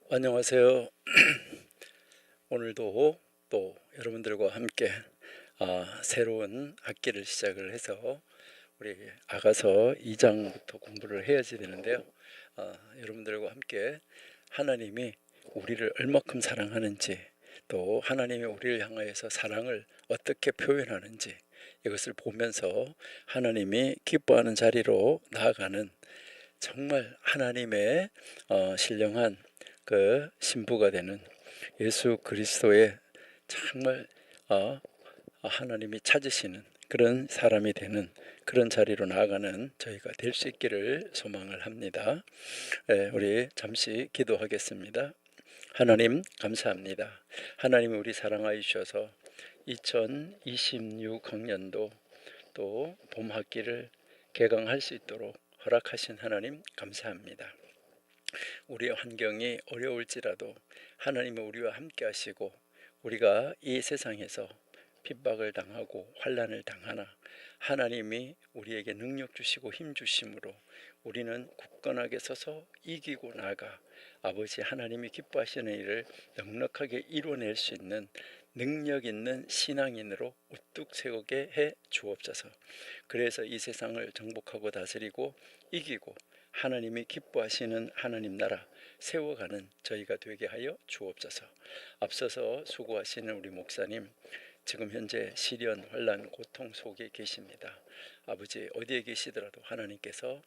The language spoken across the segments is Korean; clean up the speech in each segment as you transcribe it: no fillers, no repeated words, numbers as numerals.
안녕하세요. 오늘도 또 여러분들과 함께 새로운 학기를 시작을 해서 우리 아가서 2장부터 공부를 해야지 되는데요. 여러분들과 함께 하나님이 우리를 얼마큼 사랑하는지, 또 하나님이 우리를 향하여서 사랑을 어떻게 표현하는지 이것을 보면서 하나님이 기뻐하는 자리로 나아가는 정말 하나님의 신령한 그 신부가 되는 예수 그리스도의 정말 하나님이 찾으시는 그런 사람이 되는 그런 자리로 나아가는 저희가 될 수 있기를 소망을 합니다. 우리 잠시 기도하겠습니다. 하나님 감사합니다. 하나님이 우리 사랑하여 주셔서 2026학년도 또 봄 학기를 개강할 수 있도록 허락하신 하나님 감사합니다. 우리의 환경이 어려울지라도 하나님이 우리와 함께 하시고 우리가 이 세상에서 핍박을 당하고 환난을 당하나 하나님이 우리에게 능력 주시고 힘 주심으로 우리는 굳건하게 서서 이기고 나가 아버지 하나님이 기뻐하시는 일을 넉넉하게 이뤄낼 수 있는 능력 있는 신앙인으로 우뚝 세우게 해 주옵소서. 그래서 이 세상을 정복하고 다스리고 이기고 하나님이 기뻐하시는 하나님 나라 세워가는 저희가 되게 하여 주옵소서. 앞서서 수고하시는 우리 목사님, 지금 현재 시련, 환난, 고통 속에 계십니다. 아버지 어디에 계시더라도 하나님께서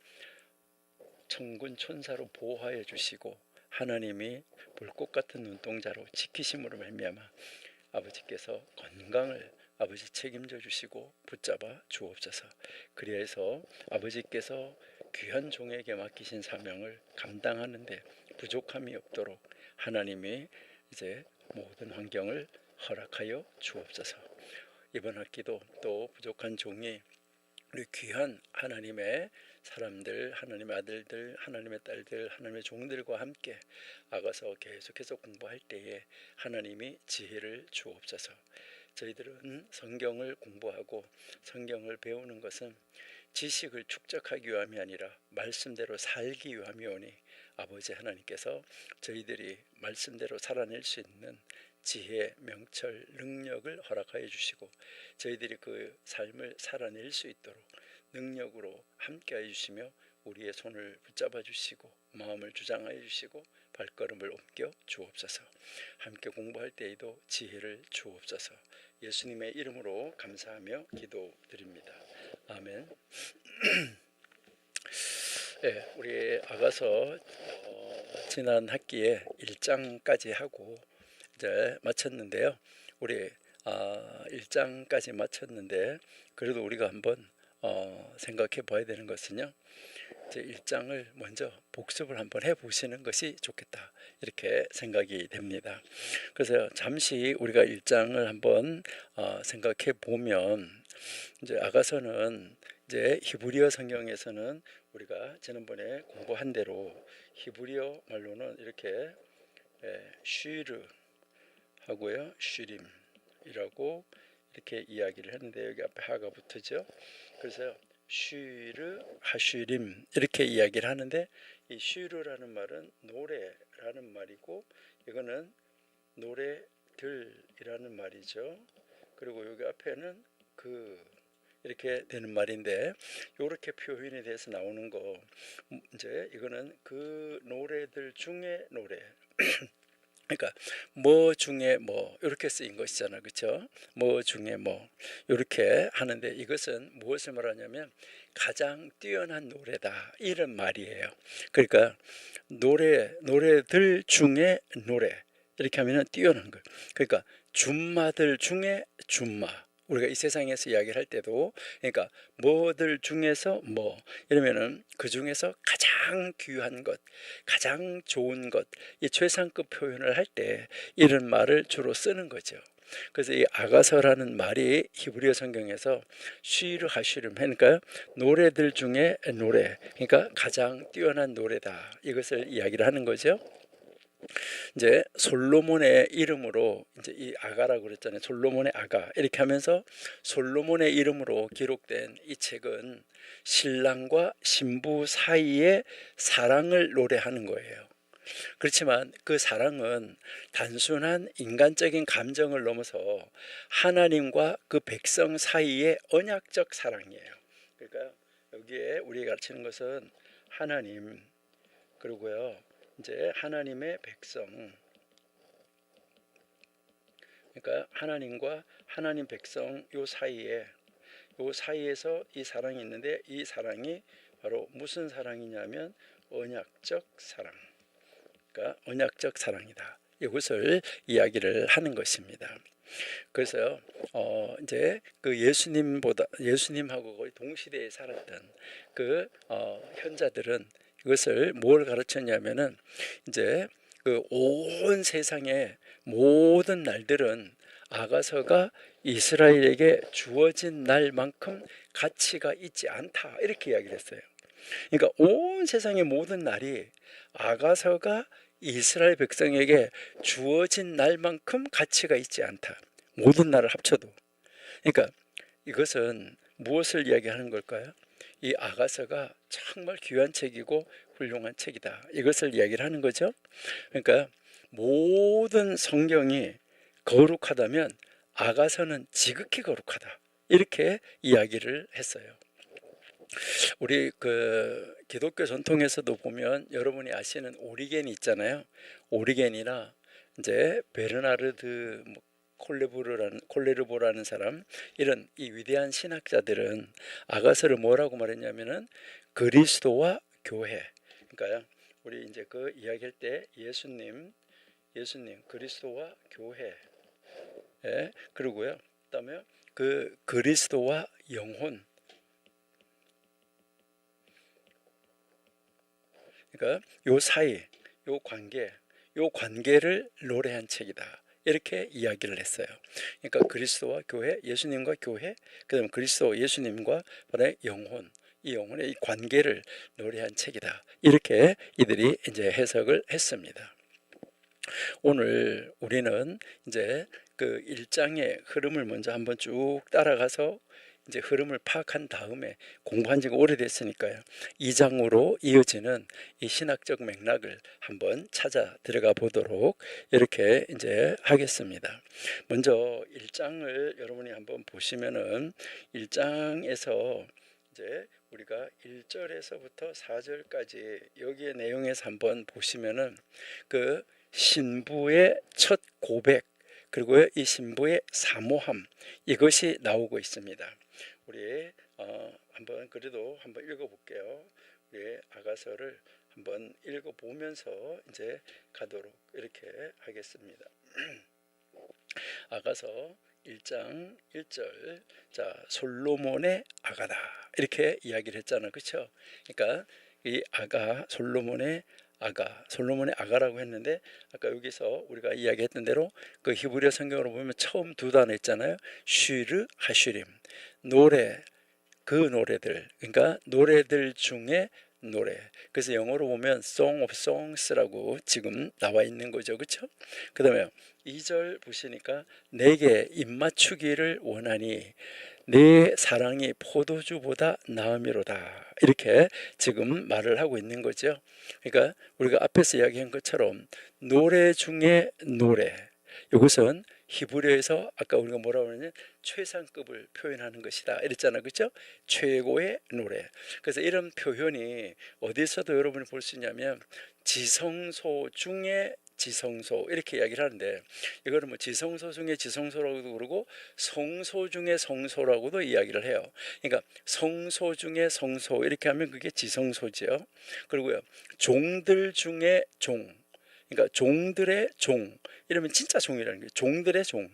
천군 천사로 보호하여 주시고 하나님이 불꽃 같은 눈동자로 지키심으로 말미암아 아버지께서 건강을 아버지 책임져 주시고 붙잡아 주옵소서. 그리해서 아버지께서 귀한 종에게 맡기신 사명을 감당하는데 부족함이 없도록 하나님이 이제 모든 환경을 허락하여 주옵소서. 이번 학기도 또 부족한 종이 우리 귀한 하나님의 사람들, 하나님의 아들들, 하나님의 딸들, 하나님의 종들과 함께 아가서 계속해서 공부할 때에 하나님이 지혜를 주옵소서. 저희들은 성경을 공부하고 성경을 배우는 것은 지식을 축적하기 위함이 아니라 말씀대로 살기 위함이오니 아버지 하나님께서 저희들이 말씀대로 살아낼 수 있는 지혜, 명철, 능력을 허락하여 주시고 저희들이 그 삶을 살아낼 수 있도록 능력으로 함께하여 주시며 우리의 손을 붙잡아 주시고 마음을 주장하여 주시고 발걸음을 옮겨 주옵소서. 함께 공부할 때에도 지혜를 주옵소서. 예수님의 이름으로 감사하며 기도드립니다. 아멘. 네, 우리 아가서 지난 학기에 1장까지 하고 이제 마쳤는데요. 우리 1장까지 마쳤는데 그래도 우리가 한번 생각해 봐야 되는 것은요. 이제 1장을 먼저 복습을 한번 해보시는 것이 좋겠다 이렇게 생각이 됩니다. 그래서 잠시 우리가 1장을 한번 생각해 보면 이제 아가서는 이제 히브리어 성경에서는 우리가 지난번에 공부한 대로 히브리어 말로는 이렇게 쉬르 하고요, 쉬림이라고 이렇게 이야기를 했는데 여기 앞에 하가 붙으죠. 그래서 쉬르 하쉬림 이렇게 이야기를 하는데 이 쉬르라는 말은 노래라는 말이고 이거는 노래들이라는 말이죠. 그리고 여기 앞에는 이렇게 되는 말인데 이렇게 표현이 돼서 나오는 거 이제 이거는 그 노래들 중에 노래 그러니까 뭐 중에 뭐 이렇게 쓰인 것이잖아, 그렇죠? 뭐 중에 뭐 이렇게 하는데 이것은 무엇을 말하냐면 가장 뛰어난 노래다 이런 말이에요. 그러니까 노래들 중에 노래 이렇게 하면은 뛰어난 거. 그러니까 줌마들 중에 줌마. 우리가 이 세상에서 이야기를 할 때도 그러니까 뭐들 중에서 뭐 이러면은 그 중에서 가장 귀한 것, 가장 좋은 것, 이 최상급 표현을 할 때 이런 말을 주로 쓰는 거죠. 그래서 이 아가서라는 말이 히브리어 성경에서 쉬르 하쉬름 하니까 노래들 중에 노래, 그러니까 가장 뛰어난 노래다 이것을 이야기를 하는 거죠. 이제 솔로몬의 이름으로 이제 이 아가라고 그랬잖아요. 솔로몬의 아가 이렇게 하면서 솔로몬의 이름으로 기록된 이 책은 신랑과 신부 사이의 사랑을 노래하는 거예요. 그렇지만 그 사랑은 단순한 인간적인 감정을 넘어서 하나님과 그 백성 사이의 언약적 사랑이에요. 그러니까 여기에 우리가 가르치는 것은 하나님, 그리고요 이제 하나님의 백성, 그러니까 하나님과 하나님 백성 요 사이에서 이 사랑이 있는데, 이 사랑이 바로 무슨 사랑이냐면 언약적 사랑. 그러니까 언약적 사랑이다. 이것을 이야기를 하는 것입니다. 그래서 이제 그 예수님하고 거의 동시대에 살았던 그 현자들은 이것을 뭘 가르쳤냐면은, 이제 그 온 세상의 모든 날들은 아가서가 이스라엘에게 주어진 날만큼 가치가 있지 않다, 이렇게 이야기를 했어요. 그러니까 온 세상의 모든 날이 아가서가 이스라엘 백성에게 주어진 날만큼 가치가 있지 않다. 모든 날을 합쳐도. 그러니까 이것은 무엇을 이야기하는 걸까요? 이 아가서가 정말 귀한 책이고 훌륭한 책이다, 이것을 이야기를 하는 거죠. 그러니까 모든 성경이 거룩하다면 아가서는 지극히 거룩하다, 이렇게 이야기를 했어요. 우리 그 기독교 전통에서도 보면 여러분이 아시는 오리겐이 있잖아요. 오리겐이나 이제 베르나르드 콜레르보라는 사람, 이런 이 위대한 신학자들은 아가서를 뭐라고 말했냐면은 그리스도와 교회. 그러니까 우리 이제 그 이야기할 때 예수님 그리스도와 교회, 예, 그리고요 그다음에 그 그리스도와 영혼, 그러니까 요 사이, 요 관계를 노래한 책이다, 이렇게 이야기를 했어요. 그러니까 그리스도와 교회, 예수님과 교회, 그다음 그리스도 예수님과 영혼, 이 영혼의 이 관계를 노래한 책이다, 이렇게 이들이 이제 해석을 했습니다. 오늘 우리는 이제 그 1장의 흐름을 먼저 한번 쭉 따라가서 이제 흐름을 파악한 다음에, 공부한 지가 오래됐으니까요, 2장으로 이어지는 이 신학적 맥락을 한번 찾아 들어가 보도록 이렇게 이제 하겠습니다. 먼저 1장을 여러분이 한번 보시면은, 1장에서 이제 우리가 1절에서부터 4절까지 여기의 내용에서 한번 보시면은 그 신부의 첫 고백, 그리고 이 신부의 사모함, 이것이 나오고 있습니다. 우리 한번 그래도 한번 읽어볼게요. 우리 아가서를 한번 읽어보면서 이제 가도록 이렇게 하겠습니다. 아가서 1장 1절, 자, 솔로몬의 아가다, 이렇게 이야기를 했잖아요, 그렇죠? 그러니까 이 아가, 솔로몬의 아가라고 했는데, 아까 여기서 우리가 이야기했던 대로 그 히브리어 성경으로 보면 처음 두 단어 있잖아요. 쉬르 하슈림, 노래, 그 노래들, 그러니까 노래들 중에 노래. 그래서 영어로 보면 Song of Songs라고 지금 나와 있는 거죠, 그렇죠? 그 다음에 2절 보시니까 내게 입맞추기를 원하니 내 사랑이 포도주보다 나음이로다, 이렇게 지금 말을 하고 있는 거죠. 그러니까 우리가 앞에서 이야기한 것처럼 노래 중에 노래, 이것은 히브리어에서 아까 우리가 뭐라고 그러냐, 최상급을 표현하는 것이다, 이랬잖아요, 그렇죠? 최고의 노래. 그래서 이런 표현이 어디서도 여러분이 볼 수 있냐면 지성소 중에 지성소, 이렇게 이야기를 하는데, 이거는 뭐 지성소 중에 지성소라고도 그러고 성소 중에 성소라고도 이야기를 해요. 그러니까 성소 중에 성소, 이렇게 하면 그게 지성소죠. 그리고요, 종들 중에 종, 그러니까 종들의 종, 이러면 진짜 종이라는 거예요. 종들의 종,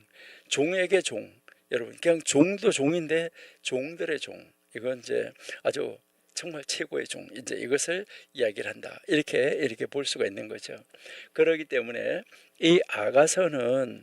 종에게 종. 여러분, 그냥 종도 종인데 종들의 종, 이건 이제 아주 정말 최고의 종, 이제 이것을 이야기를 한다, 이렇게 볼 수가 있는 거죠. 그렇기 때문에 이 아가서는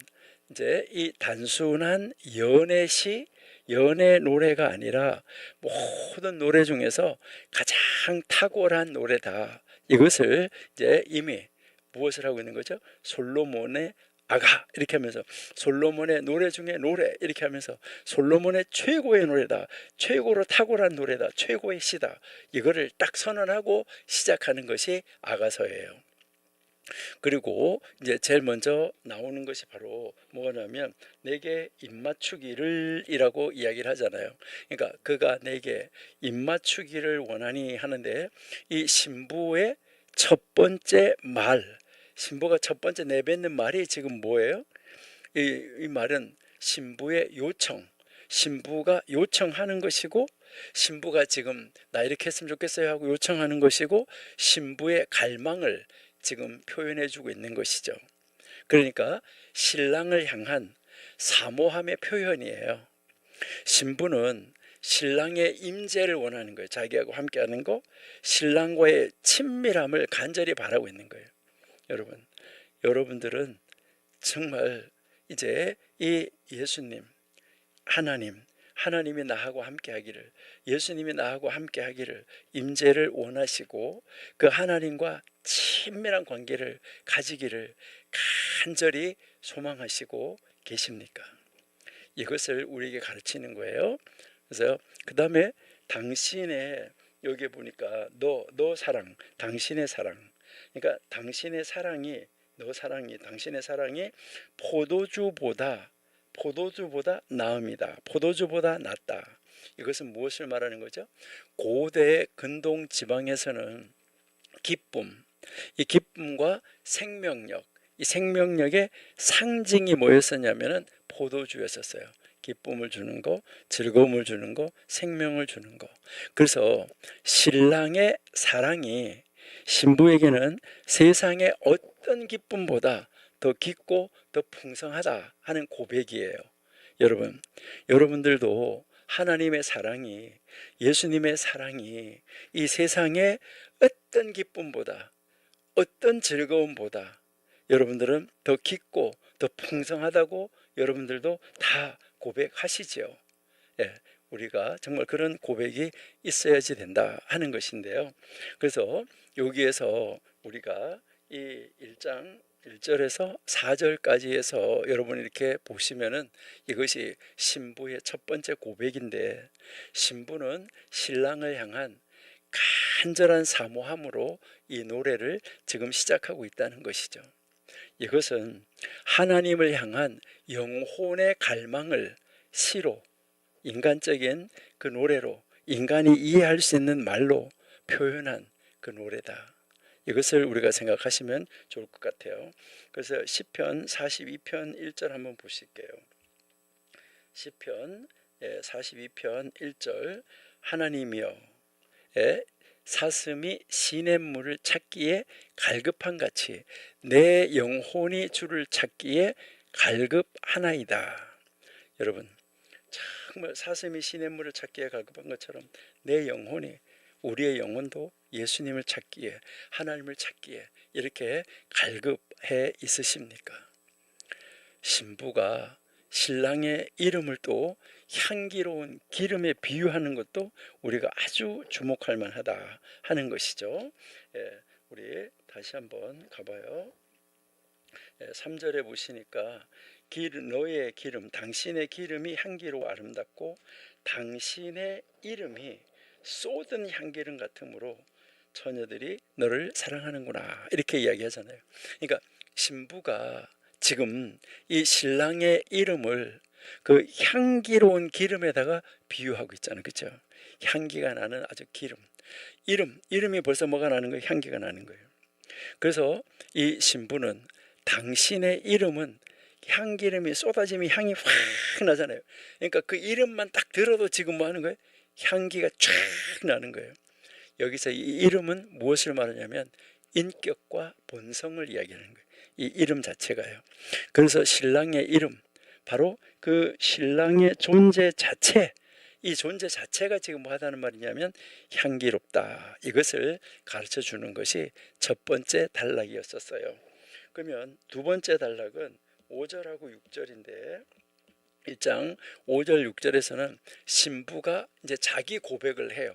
이제 이 단순한 연애시, 연애 노래가 아니라 모든 노래 중에서 가장 탁월한 노래다, 이것을 이제 이미 무엇을 하고 있는 거죠? 솔로몬의 아가, 이렇게 하면서 솔로몬의 노래 중에 노래, 이렇게 하면서 솔로몬의 최고의 노래다, 최고로 탁월한 노래다, 최고의 시다, 이거를 딱 선언하고 시작하는 것이 아가서예요. 그리고 이제 제일 먼저 나오는 것이 바로 뭐냐면 내게 입맞추기를 이라고 이야기를 하잖아요. 그러니까 그가 내게 입맞추기를 원하니 하는데, 이 신부의 첫 번째 말, 신부가 첫 번째 내뱉는 말이 지금 뭐예요? 이 말은 신부의 요청, 신부가 요청하는 것이고, 신부가 지금 나 이렇게 했으면 좋겠어요 하고 요청하는 것이고, 신부의 갈망을 지금 표현해 주고 있는 것이죠. 그러니까 신랑을 향한 사모함의 표현이에요. 신부는 신랑의 임재를 원하는 거예요. 자기하고 함께하는 거, 신랑과의 친밀함을 간절히 바라고 있는 거예요. 여러분들은 정말 이제 이 예수님, 하나님이 나하고 함께하기를, 예수님이 나하고 함께하기를, 임재를 원하시고 그 하나님과 친밀한 관계를 가지기를 간절히 소망하시고 계십니까? 이것을 우리에게 가르치는 거예요. 그래서 그 다음에 당신의, 여기 보니까 너 사랑, 당신의 사랑, 그러니까 당신의 사랑이, 당신의 사랑이 포도주보다 나음이다. 포도주보다 낫다. 이것은 무엇을 말하는 거죠? 고대 근동 지방에서는 기쁨, 이 기쁨과 생명력, 이 생명력의 상징이 뭐였었냐면은 포도주였었어요. 기쁨을 주는 거, 즐거움을 주는 거, 생명을 주는 거. 그래서 신랑의 사랑이 신부에게는 세상의 어떤 기쁨보다 더 깊고 더 풍성하다 하는 고백이에요. 여러분들도 하나님의 사랑이, 예수님의 사랑이 이 세상의 어떤 기쁨보다, 어떤 즐거움보다 여러분들은 더 깊고 더 풍성하다고 여러분들도 다 고백하시죠. 예, 우리가 정말 그런 고백이 있어야지 된다 하는 것인데요. 그래서 여기에서 우리가 이 1장 1절에서 4절까지 해서 여러분 이렇게 보시면은 이것이 신부의 첫 번째 고백인데, 신부는 신랑을 향한 간절한 사모함으로 이 노래를 지금 시작하고 있다는 것이죠. 이것은 하나님을 향한 영혼의 갈망을 시로, 인간적인 그 노래로, 인간이 이해할 수 있는 말로 표현한 그 노래다. 이것을 우리가 생각하시면 좋을 것 같아요. 그래서 시편 42편 1절 한번 보실게요. 시편 42편 1절, 하나님이여 사슴이 시냇물을 찾기에 갈급한 같이 내 영혼이 주를 찾기에 갈급하나이다. 여러분, 정말 사슴이 시냇물을 찾기에 갈급한 것처럼 내 영혼이, 우리의 영혼도 예수님을 찾기에, 하나님을 찾기에 이렇게 갈급해 있으십니까? 신부가 신랑의 이름을 또 향기로운 기름에 비유하는 것도 우리가 아주 주목할 만하다 하는 것이죠. 우리 다시 한번 가봐요. 3절에 보시니까 너의 기름, 당신의 기름이 향기로 아름답고 당신의 이름이 쏟은 향기름 같으므로 처녀들이 너를 사랑하는구나, 이렇게 이야기하잖아요. 그러니까 신부가 지금 이 신랑의 이름을 그 향기로운 기름에다가 비유하고 있잖아요. 그렇죠? 향기가 나는 아주 이름이 벌써 뭐가 나는 거예요? 향기가 나는 거예요. 그래서 이 신부는, 당신의 이름은 향기름이 쏟아지면 향이 확 나잖아요. 그러니까 그 이름만 딱 들어도 지금 뭐 하는 거예요? 향기가 쫙 나는 거예요. 여기서 이 이름은 무엇을 말하냐면 인격과 본성을 이야기하는 거예요. 이 이름 자체가요. 그래서 신랑의 이름, 바로 그 신랑의 존재 자체, 이 존재 자체가 지금 뭐 하다는 말이냐면 향기롭다. 이것을 가르쳐 주는 것이 첫 번째 단락이었었어요. 그러면 두 번째 단락은 5절하고 6절인데, 1장 5절 6절에서는 신부가 이제 자기 고백을 해요.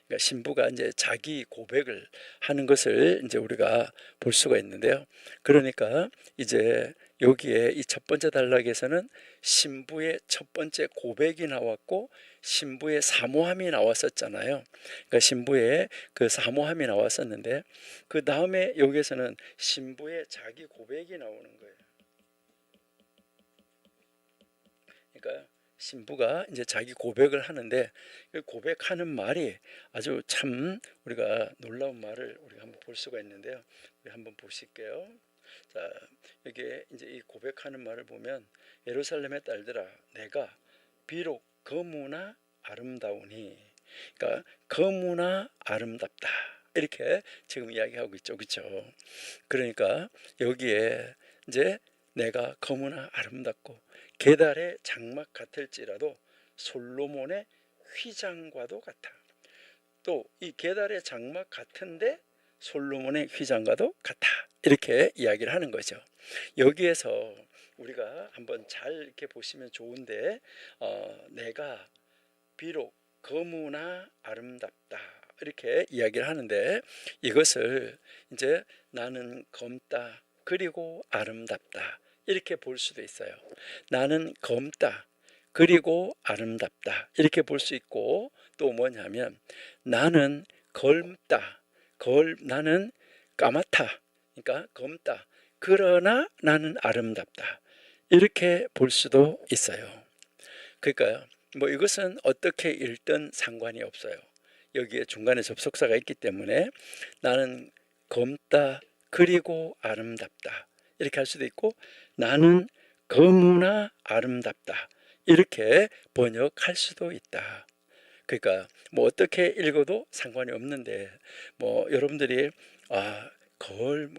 그러니까 신부가 이제 자기 고백을 하는 것을 이제 우리가 볼 수가 있는데요. 그러니까 이제 여기에 이 첫 번째 단락에서는 신부의 첫 번째 고백이 나왔고 신부의 사모함이 나왔었잖아요. 그러니까 신부의 그 사모함이 나왔었는데 그 다음에 여기에서는 신부의 자기 고백이 나오는 거예요. 그러니까 신부가 이제 자기 고백을 하는데 그 고백하는 말이 아주 참 우리가 놀라운 말을 우리가 한번 볼 수가 있는데요. 우리 한번 보실게요. 자, 여기에 이제 이 고백하는 말을 보면 예루살렘의 딸들아 내가 비록 거무나 아름다우니, 그러니까 거무나 아름답다 이렇게 지금 이야기하고 있죠. 그렇죠? 그러니까 여기에 이제 내가 거무나 아름답고 게달의 장막 같을지라도 솔로몬의 휘장과도 같아. 또 이 게달의 장막 같은데 솔로몬의 휘장과도 같아. 이렇게 이야기를 하는 거죠. 여기에서 우리가 한번 잘 이렇게 보시면 좋은데 내가 비록 거무나 아름답다 이렇게 이야기를 하는데 이것을 이제 나는 검다 그리고 아름답다 이렇게 볼 수도 있어요. 나는 검다 그리고 아름답다 이렇게 볼 수 있고 또 뭐냐면 나는 검다 나는 까맣다 그러니까 검다 그러나 나는 아름답다 이렇게 볼 수도 있어요. 그러니까요. 뭐 이것은 어떻게 읽든 상관이 없어요. 여기에 중간에 접속사가 있기 때문에 나는 검다 그리고 아름답다 이렇게 할 수도 있고 나는 거무나 아름답다 이렇게 번역할 수도 있다. 그러니까 뭐 어떻게 읽어도 상관이 없는데 뭐 여러분들이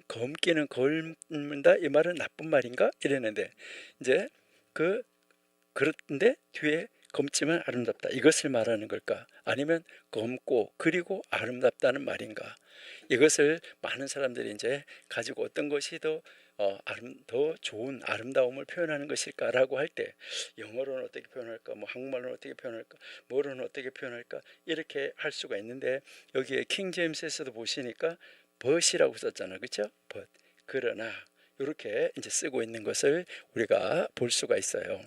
검기는 검는다 이 말은 나쁜 말인가 이랬는데 이제 그런데 뒤에 검지만 아름답다 이것을 말하는 걸까? 아니면 검고 그리고 아름답다는 말인가? 이것을 많은 사람들이 이제 가지고 어떤 것이 더 좋은 아름다움을 표현하는 것일까라고 할 때 영어로는 어떻게 표현할까? 뭐 한국말로는 어떻게 표현할까? 뭐로는 어떻게 표현할까? 이렇게 할 수가 있는데 여기에 킹 제임스에서도 보시니까 but이라고 썼잖아요. 그렇죠? but 그러나 이렇게 이제 쓰고 있는 것을 우리가 볼 수가 있어요.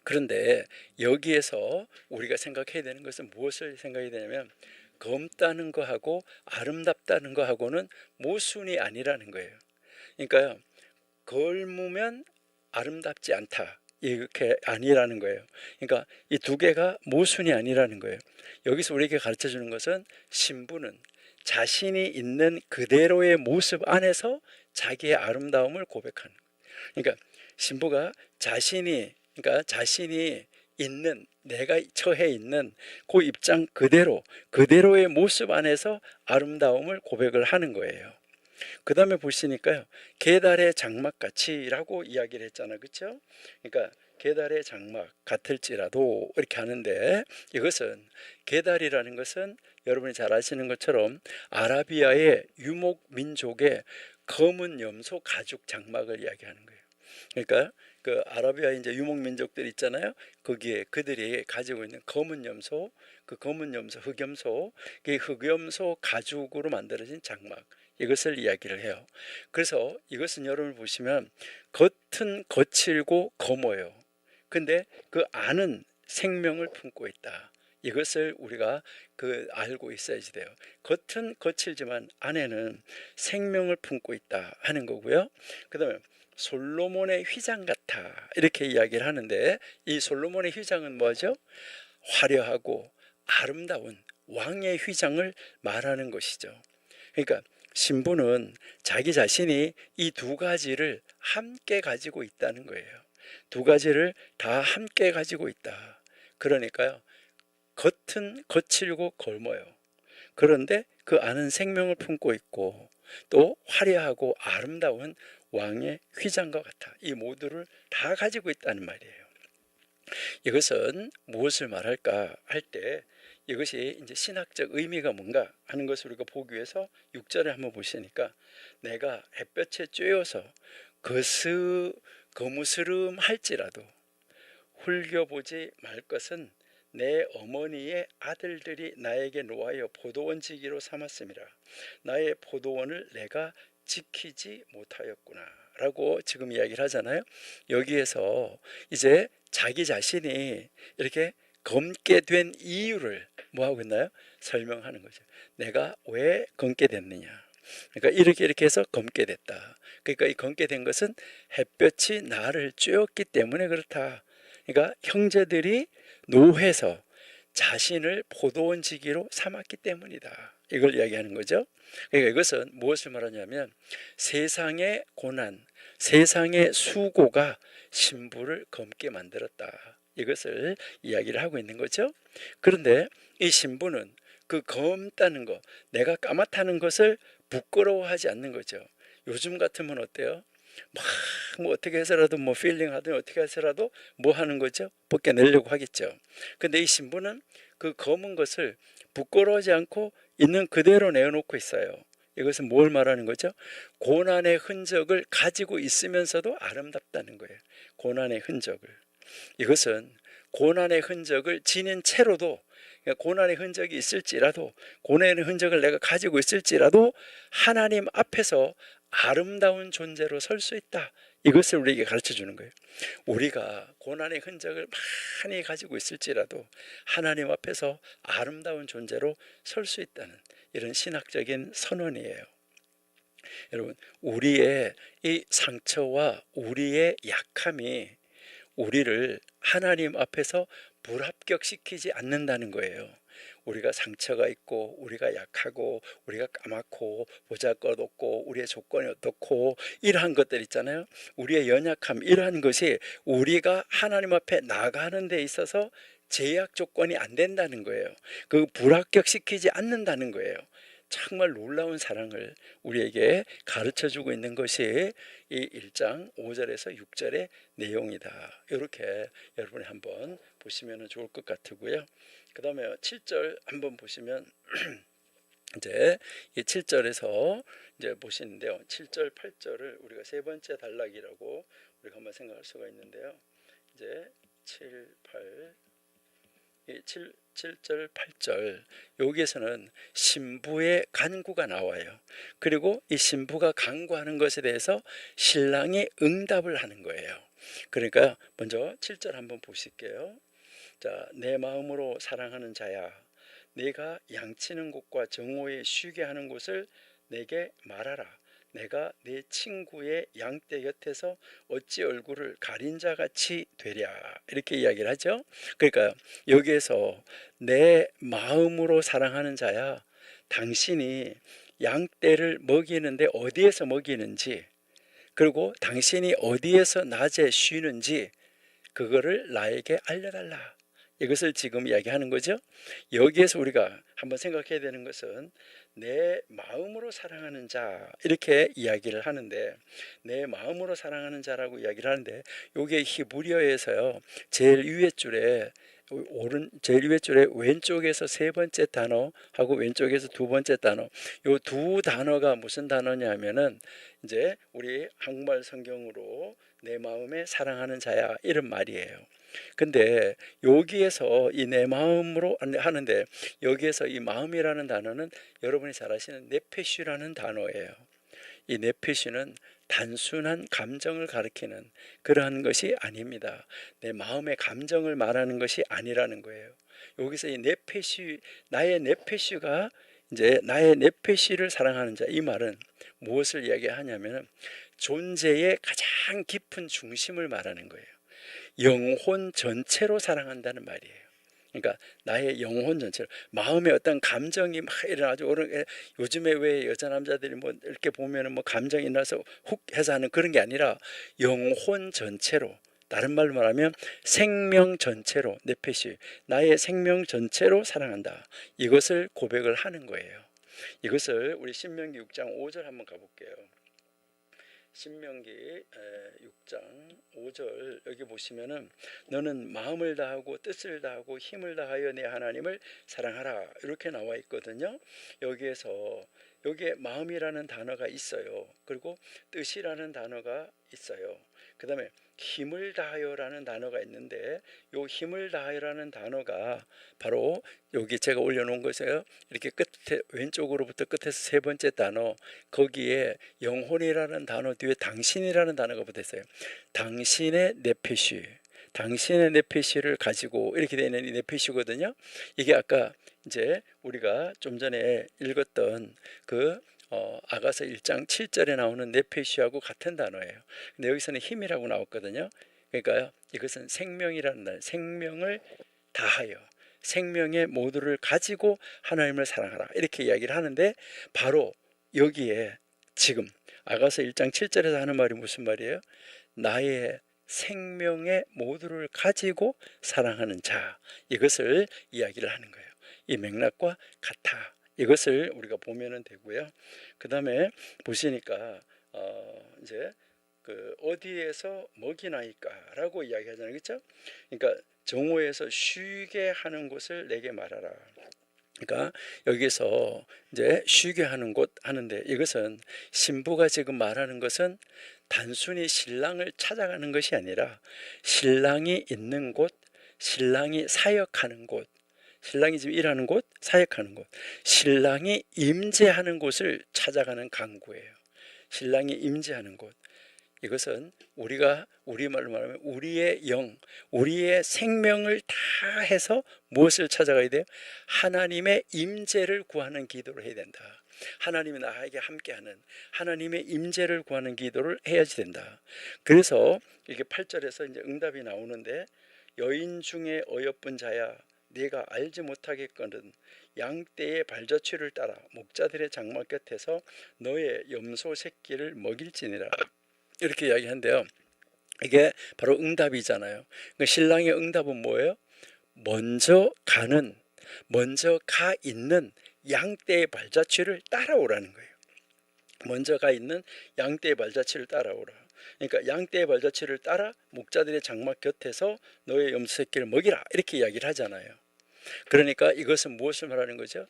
그런데 여기에서 우리가 생각해야 되는 것은 무엇을 생각해야 되냐면 검다는 거하고 아름답다는 거하고는 모순이 아니라는 거예요. 그러니까요. 젊으면 아름답지 않다. 이렇게 아니라는 거예요. 그러니까 이 두 개가 모순이 아니라는 거예요. 여기서 우리에게 가르쳐 주는 것은 신부는 자신이 있는 그대로의 모습 안에서 자기의 아름다움을 고백하는 거예요. 그러니까 신부가 자신이 있는 내가 처해 있는 그 입장 그대로의 모습 안에서 아름다움을 고백을 하는 거예요. 그 다음에 보시니까요. 게달의 장막같이라고 이야기를 했잖아요. 그렇죠? 그러니까 게달의 장막 같을지라도 이렇게 하는데 이것은 게달이라는 것은 여러분이 잘 아시는 것처럼 아라비아의 유목 민족의 검은 염소 가죽 장막을 이야기하는 거예요. 그러니까 그 아라비아 이제 유목 민족들 있잖아요. 거기에 그들이 가지고 있는 검은 염소, 그 검은 염소 흑염소, 그 흑염소 가죽으로 만들어진 장막 이것을 이야기를 해요. 그래서 이것은 여러분 보시면 겉은 거칠고 검어요. 근데 그 안은 생명을 품고 있다. 이것을 우리가 알고 있어야지 돼요. 겉은 거칠지만 안에는 생명을 품고 있다 하는 거고요. 그다음에 솔로몬의 휘장 같아 이렇게 이야기를 하는데 이 솔로몬의 휘장은 뭐죠? 화려하고 아름다운 왕의 휘장을 말하는 것이죠. 그러니까 신부는 자기 자신이 이 두 가지를 함께 가지고 있다는 거예요. 두 가지를 다 함께 가지고 있다. 그러니까요. 겉은 거칠고 젊어요. 그런데 그 안은 생명을 품고 있고 또 화려하고 아름다운 왕의 휘장과 같아. 이 모두를 다 가지고 있다는 말이에요. 이것은 무엇을 말할까 할 때 이것이 이제 신학적 의미가 뭔가 하는 것을 우리가 보기 위해서 6절에 한번 보시니까 내가 햇볕에 쬐어서 거무스름 할지라도 흘겨보지 말 것은 내 어머니의 아들들이 나에게 놓아여 포도원지기로 삼았음이라. 나의 포도원을 내가 지키지 못하였구나 라고 지금 이야기를 하잖아요. 여기에서 이제 자기 자신이 이렇게 검게 된 이유를 뭐 하고 있나요? 설명하는 거죠. 내가 왜 검게 됐느냐. 그러니까 이렇게 해서 검게 됐다. 그러니까 이 검게 된 것은 햇볕이 나를 쬐었기 때문에 그렇다. 그러니까 형제들이 노해서 자신을 포도원지기로 삼았기 때문이다. 이걸 이야기하는 거죠. 그러니까 이것은 무엇을 말하냐면 세상의 고난, 세상의 수고가 신부를 검게 만들었다. 이것을 이야기를 하고 있는 거죠. 그런데 이 신부는 그 검다는 거, 내가 까맣다는 것을 부끄러워하지 않는 거죠. 요즘 같으면 어때요? 막 뭐 어떻게 해서라도 뭐 필링 하든 어떻게 해서라도 뭐 하는 거죠? 벗겨내려고 하겠죠. 근데 이 신부는 그 검은 것을 부끄러워하지 않고 있는 그대로 내어놓고 있어요. 이것은 뭘 말하는 거죠? 고난의 흔적을 가지고 있으면서도 아름답다는 거예요. 고난의 흔적을. 이것은 고난의 흔적을 지닌 채로도, 그러니까 고난의 흔적이 있을지라도, 고난의 흔적을 내가 가지고 있을지라도 하나님 앞에서 아름다운 존재로 설 수 있다. 이것을 우리에게 가르쳐 주는 거예요. 우리가 고난의 흔적을 많이 가지고 있을지라도 하나님 앞에서 아름다운 존재로 설 수 있다는 이런 신학적인 선언이에요. 여러분, 우리의 이 상처와 우리의 약함이 우리를 하나님 앞에서 불합격시키지 않는다는 거예요. 우리가 상처가 있고 우리가 약하고 우리가 까맣고 보잘것없고 우리의 조건이 어떻고 이러한 것들 있잖아요. 우리의 연약함, 이러한 것이 우리가 하나님 앞에 나가는 데 있어서 제약 조건이 안 된다는 거예요. 그 불합격시키지 않는다는 거예요. 정말 놀라운 사랑을 우리에게 가르쳐주고 있는 것이 이 1장 5절에서 6절의 내용이다. 이렇게 여러분이 한번 보시면 좋을 것 같고요. 그 다음에 7절 한번 보시면 이제 이 7절에서 이제 보시는데요. 7절, 8절을 우리가 세 번째 단락이라고 우리가 한번 생각할 수가 있는데요. 이제 7, 8, 7절, 8절 여기에서는 신부의 간구가 나와요. 그리고 이 신부가 간구하는 것에 대해서 신랑이 응답을 하는 거예요. 그러니까 먼저 7절 한번 보실게요. 자, 내 마음으로 사랑하는 자야, 네가 양치는 곳과 정오에 쉬게 하는 곳을 내게 말하라. 내가 내 친구의 양떼 곁에서 어찌 얼굴을 가린 자같이 되랴. 이렇게 이야기를 하죠. 그러니까 여기에서 내 마음으로 사랑하는 자야, 당신이 양떼를 먹이는데 어디에서 먹이는지, 그리고 당신이 어디에서 낮에 쉬는지 그거를 나에게 알려달라. 이것을 지금 이야기하는 거죠. 여기에서 우리가 한번 생각해야 되는 것은 내 마음으로 사랑하는 자, 이렇게 이야기를 하는데, 내 마음으로 사랑하는 자라고 이야기를 하는데, 이게 히브리어에서요 제일 위에 줄에 제일 위에 줄에 왼쪽에서 세 번째 단어하고 왼쪽에서 두 번째 단어, 요 두 단어가 무슨 단어냐면은 이제 우리 한국말 성경으로 내 마음에 사랑하는 자야, 이런 말이에요. 근데 여기에서 이 내 마음으로 하는데, 여기에서 이 마음이라는 단어는 여러분이 잘 아시는 네페시라는 단어예요. 이 네페시는 단순한 감정을 가리키는 그러한 것이 아닙니다. 내 마음의 감정을 말하는 것이 아니라는 거예요. 여기서 이 네페시, 나의 네페시가 이제 나의 네페시를 사랑하는 자, 이 말은 무엇을 이야기하냐면 존재의 가장 깊은 중심을 말하는 거예요. 영혼 전체로 사랑한다는 말이에요. 그러니까 나의 영혼 전체로, 마음에 어떤 감정이 막 일어나죠. 요즘에 왜 여자 남자들이 뭐 이렇게 보면은 뭐 감정이 나서 훅 해서 하는 그런 게 아니라 영혼 전체로, 다른 말로 말하면 생명 전체로, 네페시, 나의 생명 전체로 사랑한다. 이것을 고백을 하는 거예요. 이것을 우리 신명기 6장 5절 한번 가볼게요. 신명기 6장 5절 여기 보시면은 너는 마음을 다하고 뜻을 다하고 힘을 다하여 내 하나님을 사랑하라, 이렇게 나와 있거든요. 여기에서 여기에 마음이라는 단어가 있어요. 그리고 뜻이라는 단어가 있어요. 그 다음에 힘을 다하여라는 단어가 있는데 요 힘을 다하여라는 단어가 바로 여기 제가 올려놓은 것이에요. 이렇게 끝에 왼쪽으로부터 끝에서 세 번째 단어, 거기에 영혼이라는 단어 뒤에 당신이라는 단어가 붙어있어요. 당신의 네페시, 당신의 네페시를 가지고 이렇게 되어 있는 이 네페시거든요. 이게 아까 이제 우리가 좀 전에 읽었던 그 아가서 1장 7절에 나오는 네페시하고 같은 단어예요. 근데 여기서는 힘이라고 나왔거든요. 그러니까요, 이것은 생명이라는 날, 생명을 다하여 생명의 모두를 가지고 하나님을 사랑하라 이렇게 이야기를 하는데, 바로 여기에 지금 아가서 1장 7절에서 하는 말이 무슨 말이에요? 나의 생명의 모두를 가지고 사랑하는 자, 이것을 이야기를 하는 거예요. 이 맥락과 같아. 이것을 우리가 보면 되고요. 그 다음에 보시니까 이제 그 어디에서 먹이 나이까라고 이야기하잖아요, 그렇죠? 그러니까 정오에서 쉬게 하는 곳을 내게 말하라. 그러니까 여기서 이제 쉬게 하는 곳 하는데, 이것은 신부가 지금 말하는 것은 단순히 신랑을 찾아가는 것이 아니라 신랑이 있는 곳, 신랑이 사역하는 곳, 신랑이 지금 일하는 곳, 사역하는 곳, 신랑이 임재하는 곳을 찾아가는 강구예요. 신랑이 임재하는 곳. 이것은 우리가 우리말로 말하면 우리의 영, 우리의 생명을 다 해서 무엇을 찾아가야 돼요? 하나님의 임재를 구하는 기도를 해야 된다. 하나님이 나에게 함께하는 하나님의 임재를 구하는 기도를 해야지 된다. 그래서 이게 8절에서 이제 응답이 나오는데, 여인 중에 어여쁜 자야, 네가 알지 못하겠거든 양떼의 발자취를 따라 목자들의 장막 곁에서 너의 염소 새끼를 먹일지니라, 이렇게 이야기한대요. 이게 바로 응답이잖아요. 그러니까 신랑의 응답은 뭐예요? 먼저 가 있는 양떼의 발자취를 따라오라는 거예요. 먼저 가 있는 양떼의 발자취를 따라오라. 그러니까 양떼의 발자취를 따라 목자들의 장막 곁에서 너의 염소 새끼를 먹이라, 이렇게 이야기를 하잖아요. 그러니까 이것은 무엇을 말하는 거죠?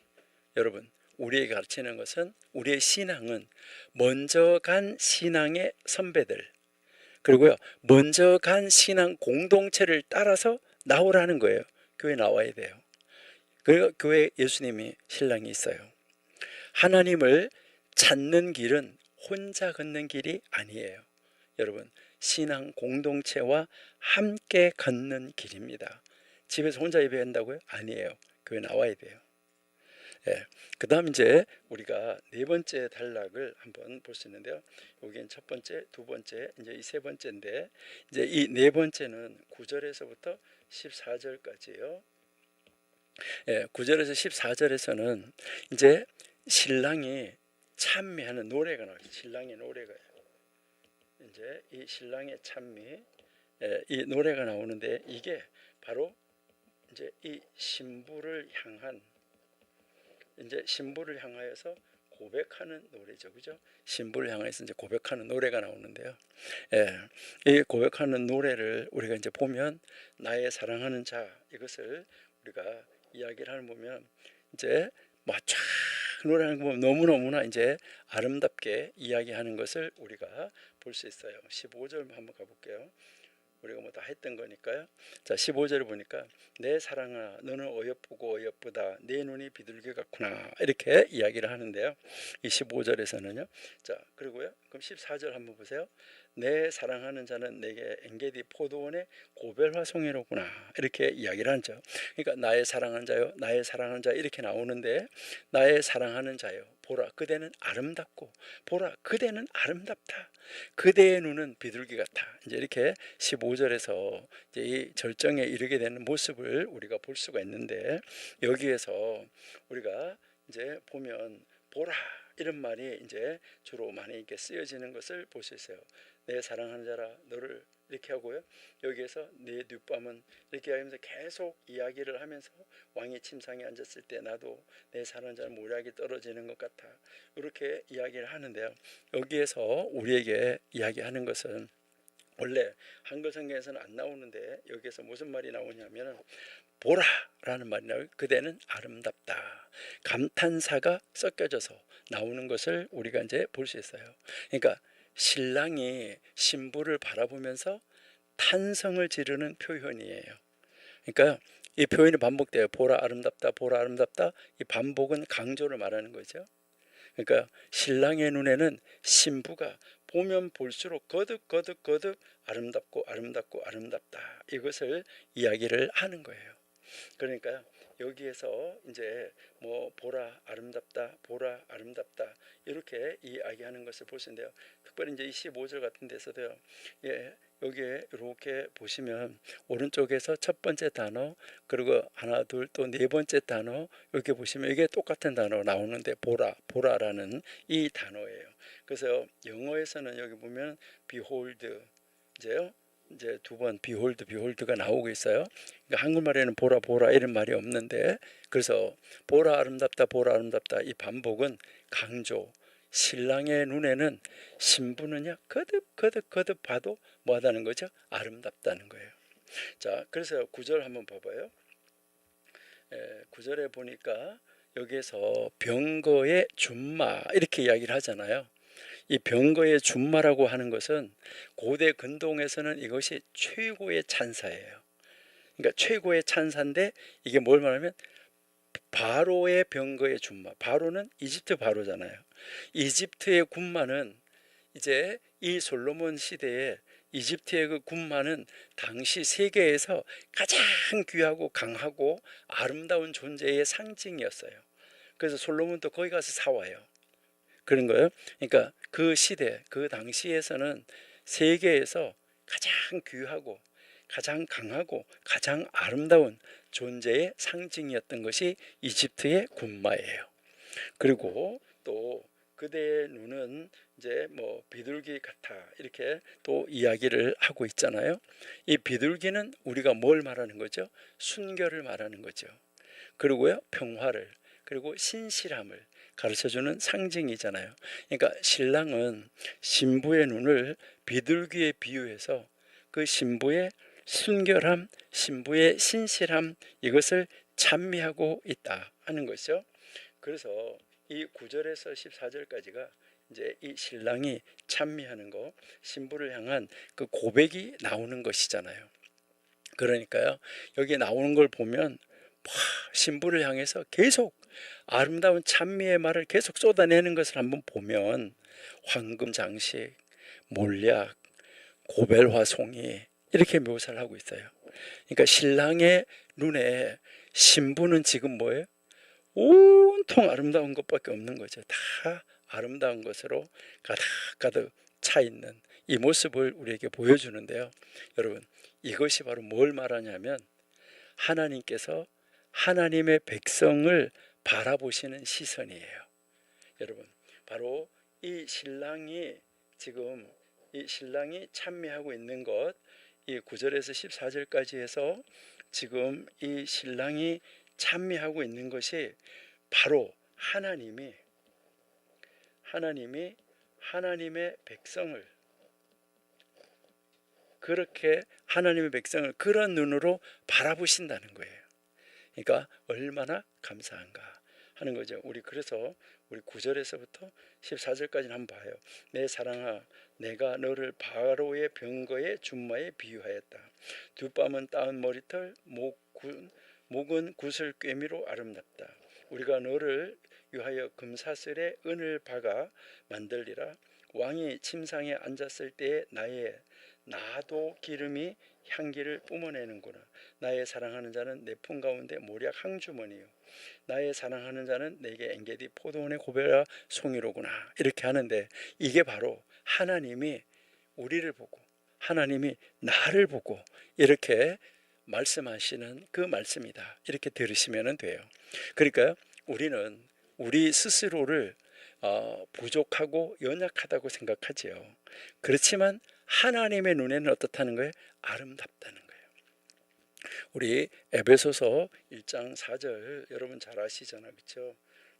여러분, 우리에게 가르치는 것은, 우리의 신앙은 먼저 간 신앙의 선배들, 그리고요, 먼저 간 신앙 공동체를 따라서 나오라는 거예요. 교회 나와야 돼요. 그 교회 예수님이 신랑이 있어요. 하나님을 찾는 길은 혼자 걷는 길이 아니에요. 여러분, 신앙 공동체와 함께 걷는 길입니다. 집에서 혼자 예배한다고요? 아니에요. 교회 나와야 돼요. 예. 그 다음 이제 우리가 네 번째 단락을 한번 볼 수 있는데요. 여기는 첫 번째, 두 번째, 이제 이 세 번째인데, 이제 이 네 번째는 9절에서부터 14절까지예요. 예, 9절에서 14절에서는 이제 신랑이 찬미하는 노래가 나와요. 신랑의 노래가, 이제 이 신랑의 찬미, 예, 이 노래가 나오는데, 이게 바로 이제 이 신부를 향한, 이제 신부를 향하여서 고백하는 노래죠, 그죠? 신부를 향해서 이제 고백하는 노래가 나오는데요. 예, 이 고백하는 노래를 우리가 이제 보면, 나의 사랑하는 자, 이것을 우리가 이야기를 하는 보면 이제 막 쫙 노래하는 거 보면 너무너무나 이제 아름답게 이야기하는 것을 우리가 볼 수 있어요. 15절 한번 가볼게요. 우리가 뭐 다 했던 거니까요. 자, 15절을 보니까 내 사랑아 너는 어여쁘고 어여쁘다 내 눈이 비둘기 같구나, 이렇게 이야기를 하는데요. 이 15절에서는요. 자, 그리고요, 그럼 14절 한번 보세요. 내 사랑하는 자는 내게 엔게디 포도원의 고별화송이로구나, 이렇게 이야기를 하죠. 그러니까 나의 사랑하는 자요, 나의 사랑하는 자, 이렇게 나오는데, 나의 사랑하는 자요, 보라 그대는 아름답고, 보라 그대는 아름답다, 그대의 눈은 비둘기 같아, 이제 이렇게 15절에서 이제 이 절정에 이르게 되는 모습을 우리가 볼 수가 있는데, 여기에서 우리가 이제 보면 보라 이런 말이 이제 주로 많이 이렇게 쓰여지는 것을 볼 수 있어요. 내 사랑하는 자라 너를, 이렇게 하고요. 여기에서 네 뒷밤은, 이렇게 하면서 계속 이야기를 하면서 왕의 침상에 앉았을 때 나도 내 사랑하는 자는 모략이 떨어지는 것 같아, 이렇게 이야기를 하는데요. 여기에서 우리에게 이야기하는 것은, 원래 한글 성경에서는 안 나오는데 여기에서 무슨 말이 나오냐면, 보라라는 말이 나와요. 그대는 아름답다. 감탄사가 섞여져서 나오는 것을 우리가 이제 볼 수 있어요. 그러니까 신랑이 신부를 바라보면서 탄성을 지르는 표현이에요. 그러니까 이 표현이 반복돼요. 보라 아름답다, 보라 아름답다. 이 반복은 강조를 말하는 거죠. 그러니까 신랑의 눈에는 신부가 보면 볼수록 거듭 아름답고 아름답고 아름답다. 이것을 이야기를 하는 거예요. 그러니까 여기에서 이제 뭐 보라 아름답다, 보라 아름답다 이렇게 이야기하는 것을 볼 수 있는데요. 특별히 이제 25절 같은 데서도요. 예, 여기에 이렇게 보시면 오른쪽에서 첫 번째 단어 그리고 하나 둘 또 네 번째 단어 이렇게 보시면 이게 똑같은 단어 나오는데 보라라는 이 단어예요. 그래서 영어에서는 여기 보면 behold 이제 두 번 비홀드가 나오고 있어요. 그러니까 한글말에는 보라 이런 말이 없는데 그래서 보라 아름답다 이 반복은 강조. 신랑의 눈에는 신부는요 거듭 봐도 뭐하다는 거죠? 아름답다는 거예요. 자, 그래서 9절 한번 봐봐요. 9절에 보니까 여기에서 병거의 준마 이렇게 이야기를 하잖아요. 이 병거의 준마라고 하는 것은 고대 근동에서는 이것이 최고의 찬사예요. 그러니까 최고의 찬사인데 이게 뭘 말하면 바로의 병거의 준마. 바로는 이집트 바로잖아요. 이집트의 군마는 이제 이 솔로몬 시대에 이집트의 그 군마는 당시 세계에서 가장 귀하고 강하고 아름다운 존재의 상징이었어요. 그래서 솔로몬도 거기 가서 사와요. 그런 거예요. 그러니까 그 시대, 그 당시에서는 세계에서 가장 귀하고 가장 강하고 가장 아름다운 존재의 상징이었던 것이 이집트의 군마예요. 그리고 또 그대의 눈은 이제 뭐 비둘기 같아 이렇게 또 이야기를 하고 있잖아요. 이 비둘기는 우리가 뭘 말하는 거죠? 순결을 말하는 거죠. 그리고요 평화를 그리고 신실함을 가르쳐주는 상징이잖아요. 그러니까 신랑은 신부의 눈을 비둘기에 비유해서 그 신부의 순결함, 신부의 신실함 이것을 찬미하고 있다 하는 것이죠. 그래서 이 9절에서 14절까지가 이제 이 신랑이 찬미하는 거, 신부를 향한 그 고백이 나오는 것이잖아요. 그러니까요, 여기 나오는 걸 보면 신부를 향해서 계속 아름다운 찬미의 말을 계속 쏟아내는 것을 한번 보면 황금 장식, 몰약, 고벨화송이 이렇게 묘사를 하고 있어요. 그러니까 신랑의 눈에 신부는 지금 뭐예요? 온통 아름다운 것밖에 없는 거죠. 다 아름다운 것으로 가득 차 있는 이 모습을 우리에게 보여주는데요. 여러분, 이것이 바로 뭘 말하냐면 하나님께서 하나님의 백성을 바라보시는 시선이에요. 여러분, 바로 이 신랑이 지금 이 신랑이 찬미하고 있는 것, 이 9절에서 14절까지 해서 지금 이 신랑이 찬미하고 있는 것이 바로 하나님이 하나님의 백성을 그렇게 하나님의 백성을 그런 눈으로 바라보신다는 거예요. 그러니까 얼마나 감사한가 하는 거죠. 그래서 우리 9절에서부터 14절까지는 한번 봐요. 내 사랑아, 내가 너를 바로의 병거의 준마에 비유하였다. 두 뺨은 따은 머리털, 목은 구슬 꿰미로 아름답다. 우리가 너를 위하여 금사슬에 은을 박아 만들리라. 왕이 침상에 앉았을 때에 나도 기름이 향기를 뿜어내는구나. 나의 사랑하는 자는 내 품 가운데 모략 항주머니요. 나의 사랑하는 자는 내게 엔게디 포도원의 고베라 송이로구나. 이렇게 하는데 이게 바로 하나님이 우리를 보고 하나님이 나를 보고 이렇게 말씀하시는 그 말씀이다. 이렇게 들으시면 돼요. 그러니까 우리는 우리 스스로를 부족하고 연약하다고 생각하지요. 그렇지만 하나님의 눈에는 어떻다는 거예요? 아름답다는 거예요. 우리 에베소서 1장 4절 여러분 잘 아시잖아요. 그렇죠?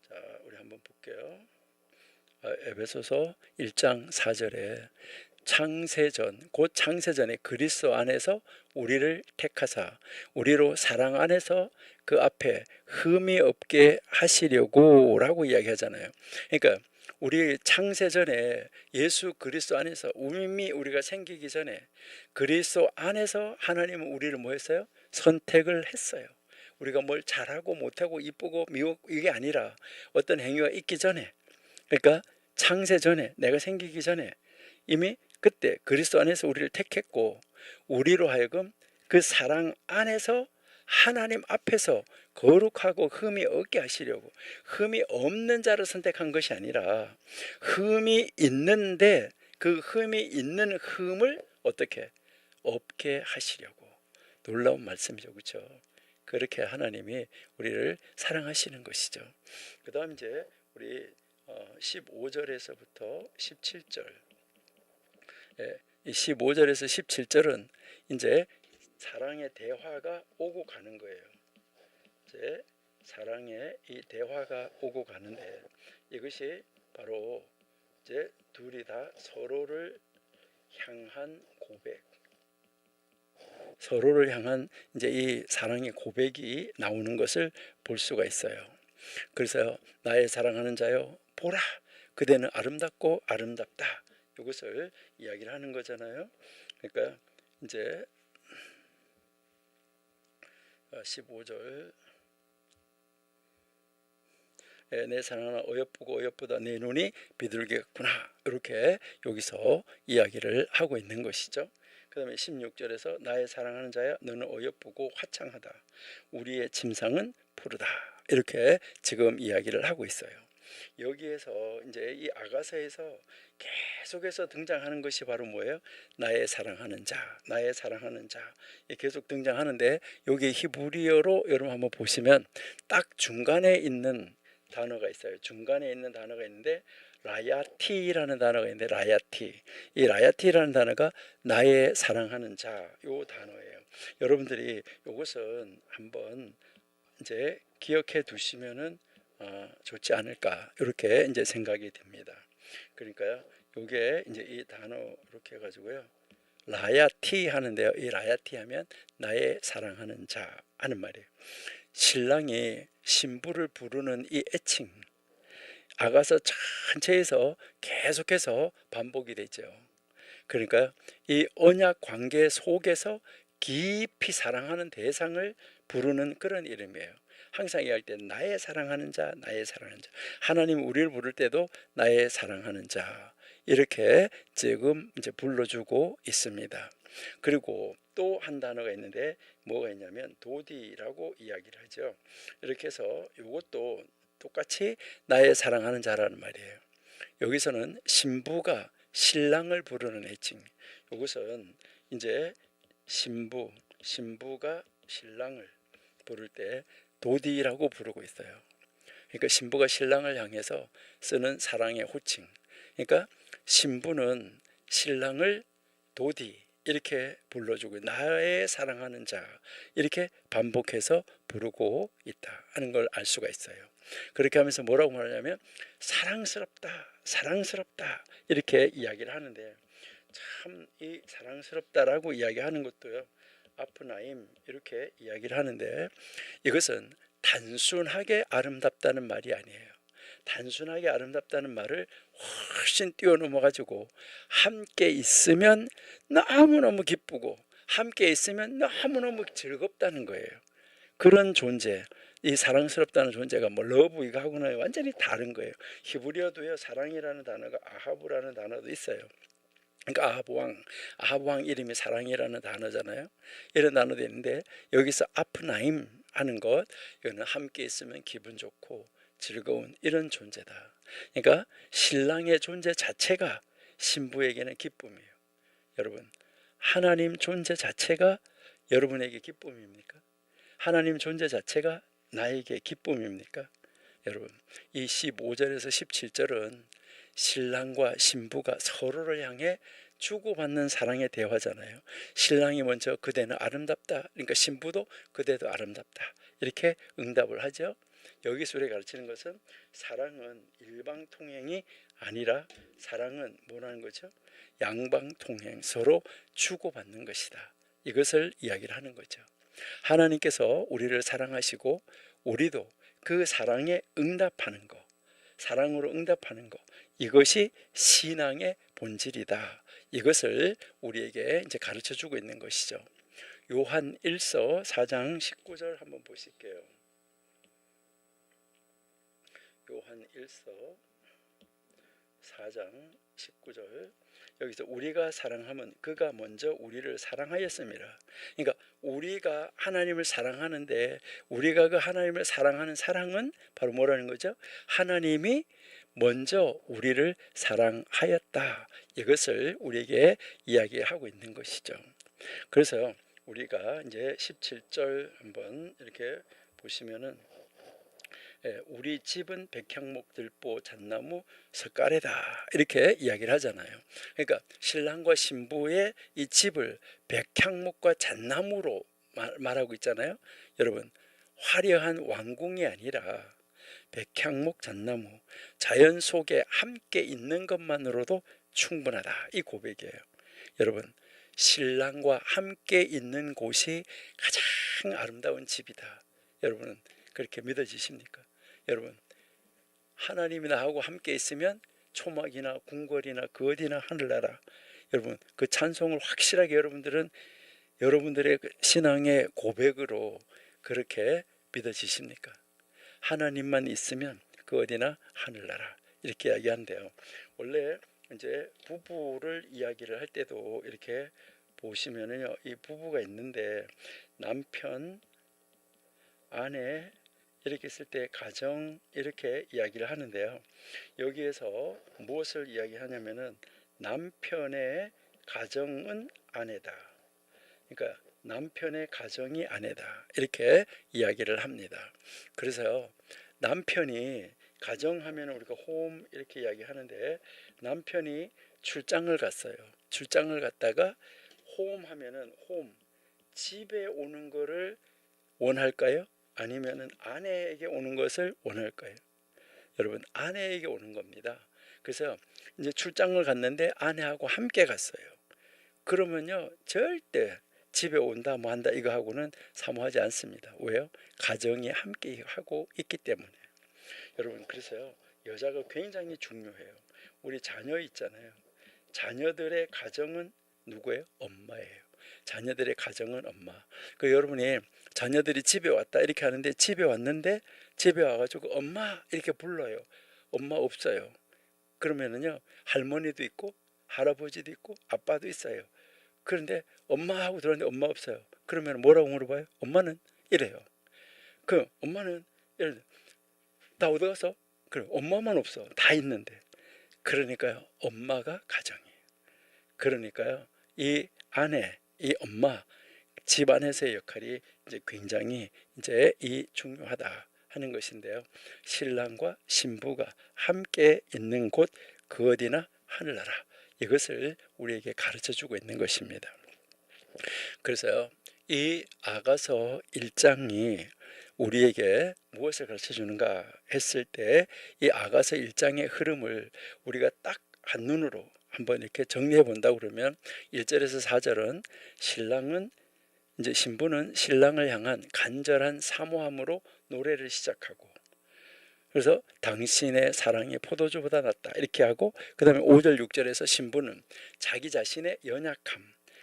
자, 우리 한번 볼게요. 에베소서 1장 4절에 창세전, 곧 창세전에 그리스도 안에서 우리를 택하사 우리로 사랑 안에서 그 앞에 흠이 없게 하시려고 라고 이야기하잖아요. 그러니까 우리 창세전에 예수 그리스도 안에서 이미 우리가 생기기 전에 그리스도 안에서 하나님은 우리를 뭐 했어요? 선택을 했어요. 우리가 뭘 잘하고 못하고 이쁘고 미우고 이게 아니라 어떤 행위가 있기 전에, 그러니까 창세전에, 내가 생기기 전에 이미 그때 그리스도 안에서 우리를 택했고 우리로 하여금 그 사랑 안에서 하나님 앞에서 거룩하고 흠이 없게 하시려고, 흠이 없는 자를 선택한 것이 아니라 흠이 있는데 그 흠이 있는 흠을 어떻게 없게 하시려고. 놀라운 말씀이죠, 그렇죠? 그렇게 하나님이 우리를 사랑하시는 것이죠. 그 다음 이제 우리 15절에서부터 17절, 이 15절에서 17절은 이제 사랑의 대화가 오고 가는 거예요. 이제 사랑의 이 대화가 오고 가는데 이것이 바로 이제 둘이 다 서로를 향한 고백, 서로를 향한 이제 이 사랑의 고백이 나오는 것을 볼 수가 있어요. 그래서 나의 사랑하는 자여 보라, 그대는 아름답고 아름답다, 이것을 이야기를 하는 거잖아요. 그러니까 이제 15절, 내 사랑하나 어여쁘고 어여쁘다, 내 눈이 비둘기였구나, 이렇게 여기서 이야기를 하고 있는 것이죠. 그 다음에 16절에서 나의 사랑하는 자야 너는 어여쁘고 화창하다, 우리의 침상은 푸르다, 이렇게 지금 이야기를 하고 있어요. 여기에서 이제 이 아가서에서 계속해서 등장하는 것이 바로 뭐예요? 나의 사랑하는 자, 나의 사랑하는 자, 계속 등장하는데 여기 히브리어로 여러분 한번 보시면 딱 중간에 있는 단어가 있어요. 중간에 있는 단어가 있는데 라야티라는 단어가 있는데, 라야티, 이 라야티라는 단어가 나의 사랑하는 자, 요 단어예요. 여러분들이 이것은 한번 이제 기억해 두시면은 좋지 않을까, 이렇게 이제 생각이 듭니다. 그러니까요, 요게 이제 이 단어 이렇게 해가지고요, 라야티 하는데요, 이 라야티 하면 나의 사랑하는 자 하는 말이에요. 신랑이 신부를 부르는 이 애칭, 아가서 전체에서 계속해서 반복이 되죠. 그러니까 이 언약 관계 속에서 깊이 사랑하는 대상을 부르는 그런 이름이에요. 항상 이야기할 때 나의 사랑하는 자, 나의 사랑하는 자. 하나님 우리를 부를 때도 나의 사랑하는 자, 이렇게 지금 이제 불러주고 있습니다. 그리고 또 한 단어가 있는데 뭐가 있냐면 도디라고 이야기를 하죠. 이렇게 해서 이것도 똑같이 나의 사랑하는 자라는 말이에요. 여기서는 신부가 신랑을 부르는 애칭. 이것은 이제 신부가 신랑을 부를 때 도디라고 부르고 있어요. 그러니까 신부가 신랑을 향해서 쓰는 사랑의 호칭. 그러니까 신부는 신랑을 도디 이렇게 불러주고 나의 사랑하는 자 이렇게 반복해서 부르고 있다 하는 걸 알 수가 있어요. 그렇게 하면서 뭐라고 말하냐면 사랑스럽다, 사랑스럽다, 이렇게 이야기를 하는데, 참 이 사랑스럽다라고 이야기하는 것도요, 아프나임 이렇게 이야기를 하는데, 이것은 단순하게 아름답다는 말이 아니에요. 단순하게 아름답다는 말을 훨씬 뛰어넘어 가지고 함께 있으면 너무너무 기쁘고 함께 있으면 너무너무 즐겁다는 거예요. 그런 존재, 이 사랑스럽다는 존재가 뭐 러브 이거 하고는 완전히 다른 거예요. 히브리어도요, 사랑이라는 단어가 아하브라는 단어도 있어요. 그러니까 아하브 왕 이름이 사랑이라는 단어잖아요. 이런 단어도 있는데 여기서 아프나임 하는 것, 이거는 함께 있으면 기분 좋고 즐거운 이런 존재다. 그러니까 신랑의 존재 자체가 신부에게는 기쁨이에요. 여러분, 하나님 존재 자체가 여러분에게 기쁨입니까? 하나님 존재 자체가 나에게 기쁨입니까? 여러분, 이 15절에서 17절은 신랑과 신부가 서로를 향해 주고받는 사랑의 대화잖아요. 신랑이 먼저 그대는 아름답다, 그러니까 신부도 그대도 아름답다, 이렇게 응답을 하죠. 여기서 우리가 가르치는 것은 사랑은 일방통행이 아니라 사랑은 뭐라는 거죠? 양방통행, 서로 주고받는 것이다. 이것을 이야기를 하는 거죠. 하나님께서 우리를 사랑하시고 우리도 그 사랑에 응답하는 것, 사랑으로 응답하는 것, 이것이 신앙의 본질이다. 이것을 우리에게 이제 가르쳐 주고 있는 것이죠. 요한 1서 4장 19절 한번 보실게요. 요한 1서 4장 19절. 여기서 우리가 사랑하면 그가 먼저 우리를 사랑하였습니다. 그러니까 우리가 하나님을 사랑하는데 우리가 그 하나님을 사랑하는 사랑은 바로 뭐라는 거죠? 하나님이 먼저 우리를 사랑하였다. 이것을 우리에게 이야기하고 있는 것이죠. 그래서 우리가 이제 17절 한번 이렇게 보시면은 우리 집은 백향목 들보 잣나무 석가래다 이렇게 이야기를 하잖아요. 그러니까 신랑과 신부의 이 집을 백향목과 잣나무로 말하고 있잖아요. 여러분, 화려한 왕궁이 아니라 백향목 잣나무, 자연 속에 함께 있는 것만으로도 충분하다, 이 고백이에요. 여러분, 신랑과 함께 있는 곳이 가장 아름다운 집이다. 여러분은 그렇게 믿어지십니까? 여러분, 하나님이 나하고 함께 있으면 초막이나 궁궐이나 그 어디나 하늘나라, 여러분 그 찬송을 확실하게 여러분들은 여러분들의 신앙의 고백으로 그렇게 믿어지십니까? 하나님만 있으면 그 어디나 하늘나라, 이렇게 이야기한대요. 원래 이제 부부를 이야기를 할 때도 이렇게 보시면은요, 이 부부가 있는데 남편, 아내 이렇게 쓸 때 가정 이렇게 이야기를 하는데요. 여기에서 무엇을 이야기하냐면은 남편의 가정은 아내다. 그러니까 남편의 가정이 아내다. 이렇게 이야기를 합니다. 그래서 남편이 가정하면 우리가 홈 이렇게 이야기하는데 남편이 출장을 갔어요. 출장을 갔다가 홈 하면은 홈, 집에 오는 거를 원할까요? 아니면은 아내에게 오는 것을 원할까요? 여러분, 아내에게 오는 겁니다. 그래서 이제 출장을 갔는데 아내하고 함께 갔어요. 그러면요, 절대 집에 온다 뭐 한다 이거 하고는 사모하지 않습니다. 왜요? 가정이 함께 하고 있기 때문에. 여러분, 그래서요, 여자가 굉장히 중요해요. 우리 자녀 있잖아요. 자녀들의 가정은 누구예요? 엄마예요. 자녀들의 가정은 엄마. 그 여러분이 자녀들이 집에 왔다 이렇게 하는데 집에 왔는데 집에 와가지고 엄마 이렇게 불러요. 엄마 없어요. 그러면은요, 할머니도 있고 할아버지도 있고 아빠도 있어요. 그런데 엄마하고 들었는데 엄마 없어요. 그러면 뭐라고 물어봐요? 엄마는 이래요. 그 엄마는 예를 들어 다 어디 갔어? 그래, 엄마만 없어. 다 있는데. 그러니까요, 엄마가 가정이에요. 그러니까요, 이 아내, 이 엄마, 집안에서의 역할이 이제 굉장히 이제 이 중요하다 하는 것인데요. 신랑과 신부가 함께 있는 곳 그 어디나 하늘나라, 이것을 우리에게 가르쳐 주고 있는 것입니다. 그래서요, 이 아가서 1장이 우리에게 무엇을 가르쳐 주는가 했을 때 이 아가서 1장의 흐름을 우리가 딱 한눈으로 한번 이렇게 정리해 본다 그러면 1절에서 4절은 신랑은 이제 신부는 신랑을 향한 간절한 사모함으로 노래를 시작하고, 그래서 당신의 사랑이 포도주보다 낫다 이렇게 하고, 그 다음에 5절 6절에서 신부는 자기 자신의 연약함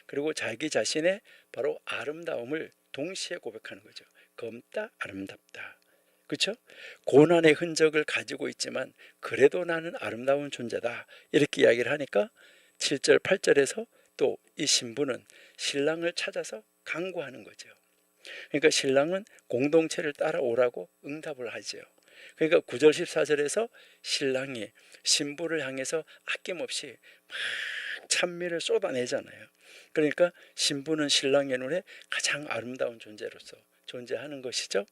그리고 자기 자신의 바로 아름다움을 동시에 고백하는 거죠. 검다 아름답다. 그렇죠? 고난의 흔적을 가지고 있지만 그래도 나는 아름다운 존재다 이렇게 이야기를 하니까 7절 8절에서 또 이 신부는 신랑을 찾아서 강구하는 거죠. 그러니까 신랑은 공동체를 따라오라고 응답을 하죠. 그러니까 9절 14절에서 신랑이 신부를 향해서 아낌없이 막 찬미를 쏟아내잖아요. 그러니까 신부는 신랑의 눈에 가장 아름다운 존재로서 존재하는 것이죠.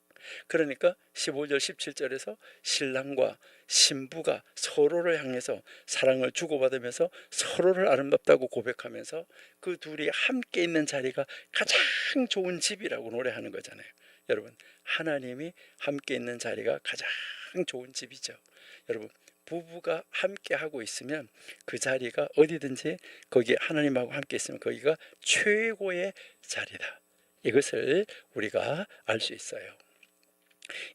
그러니까 15절 17절에서 신랑과 신부가 서로를 향해서 사랑을 주고받으면서 서로를 아름답다고 고백하면서 그 둘이 함께 있는 자리가 가장 좋은 집이라고 노래하는 거잖아요. 여러분, 하나님이 함께 있는 자리가 가장 좋은 집이죠. 여러분, 부부가 함께 하고 있으면 그 자리가 어디든지 거기 하나님하고 함께 있으면 거기가 최고의 자리다. 이것을 우리가 알 수 있어요.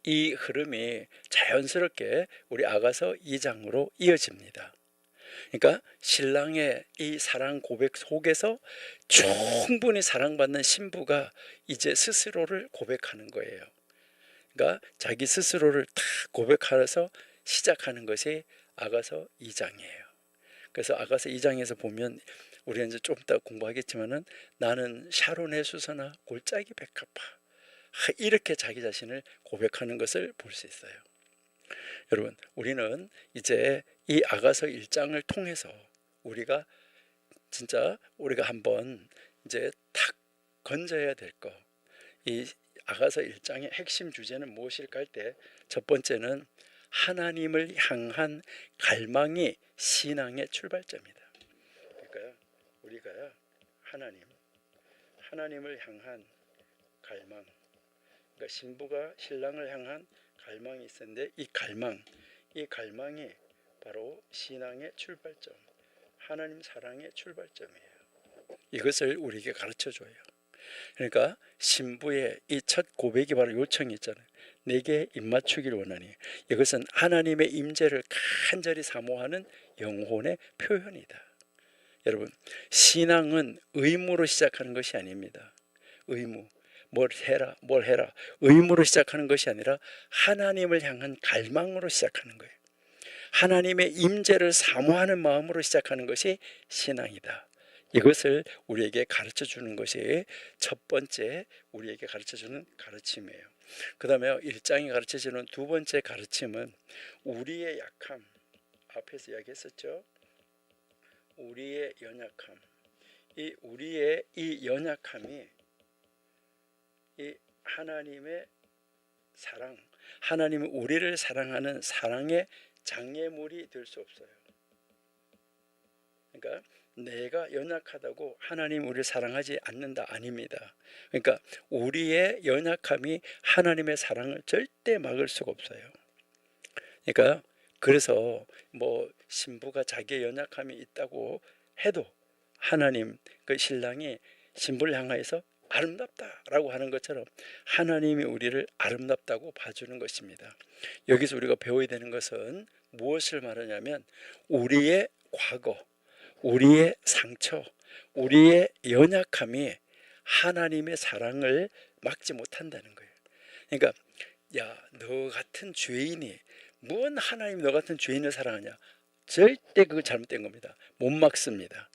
이 흐름이 자연스럽게 우리 아가서 2장으로 이어집니다. 그러니까 신랑의 이 사랑 고백 속에서 충분히 사랑받는 신부가 이제 스스로를 고백하는 거예요. 그러니까 자기 스스로를 다 고백하면서 시작하는 것이 아가서 2장이에요. 그래서 아가서 2장에서 보면 우리가 이제 좀 이따 공부하겠지만은 나는 샤론의 수서나 골짜기 백합화, 이렇게 자기 자신을 고백하는 것을 볼 수 있어요. 여러분, 우리는 이제 이 아가서 1장을 통해서 우리가 진짜 우리가 한번 이제 탁 건져야 될 거, 이 아가서 1장의 핵심 주제는 무엇일까 할 때 첫 번째는 하나님을 향한 갈망이 신앙의 출발점이다. 그러니까 우리가 하나님을 향한 갈망, 그러니까 신부가 신랑을 향한 갈망이 있었는데 이 갈망이 바로 신앙의 출발점, 하나님 사랑의 출발점이에요. 이것을 우리에게 가르쳐줘요. 그러니까 신부의 이 첫 고백이 바로 요청이 있잖아요. 내게 입맞추기를 원하니. 이것은 하나님의 임재를 간절히 사모하는 영혼의 표현이다. 여러분, 신앙은 의무로 시작하는 것이 아닙니다. 의무, 뭘 해라 의무로 시작하는 것이 아니라 하나님을 향한 갈망으로 시작하는 거예요. 하나님의 임재를 사모하는 마음으로 시작하는 것이 신앙이다. 이것을 우리에게 가르쳐 주는 것이 첫 번째 우리에게 가르쳐 주는 가르침이에요. 그 다음에 1장이 가르쳐 주는 두 번째 가르침은 우리의 약함, 앞에서 이야기했었죠. 우리의 연약함, 우리의 이 연약함이 이 하나님의 사랑, 하나님은 우리를 사랑하는 사랑의 장애물이 될 수 없어요. 그러니까 내가 연약하다고 하나님 우리를 사랑하지 않는다, 아닙니다. 그러니까 우리의 연약함이 하나님의 사랑을 절대 막을 수가 없어요. 그러니까 그래서 뭐 신부가 자기의 연약함이 있다고 해도 하나님, 그 신랑이 신부를 향하여서 아름답다라고 하는 것처럼 하나님이 우리를 아름답다고 봐주는 것입니다. 여기서 우리가 배워야 되는 것은 무엇을 말하냐면 우리의 과거, 우리의 상처, 우리의 연약함이 하나님의 사랑을 막지 못한다는 거예요. 그러니까 야, 너 같은 죄인이 뭔 하나님 너 같은 죄인을 사랑하냐? 절대 그거 잘못된 겁니다. 못 막습니다.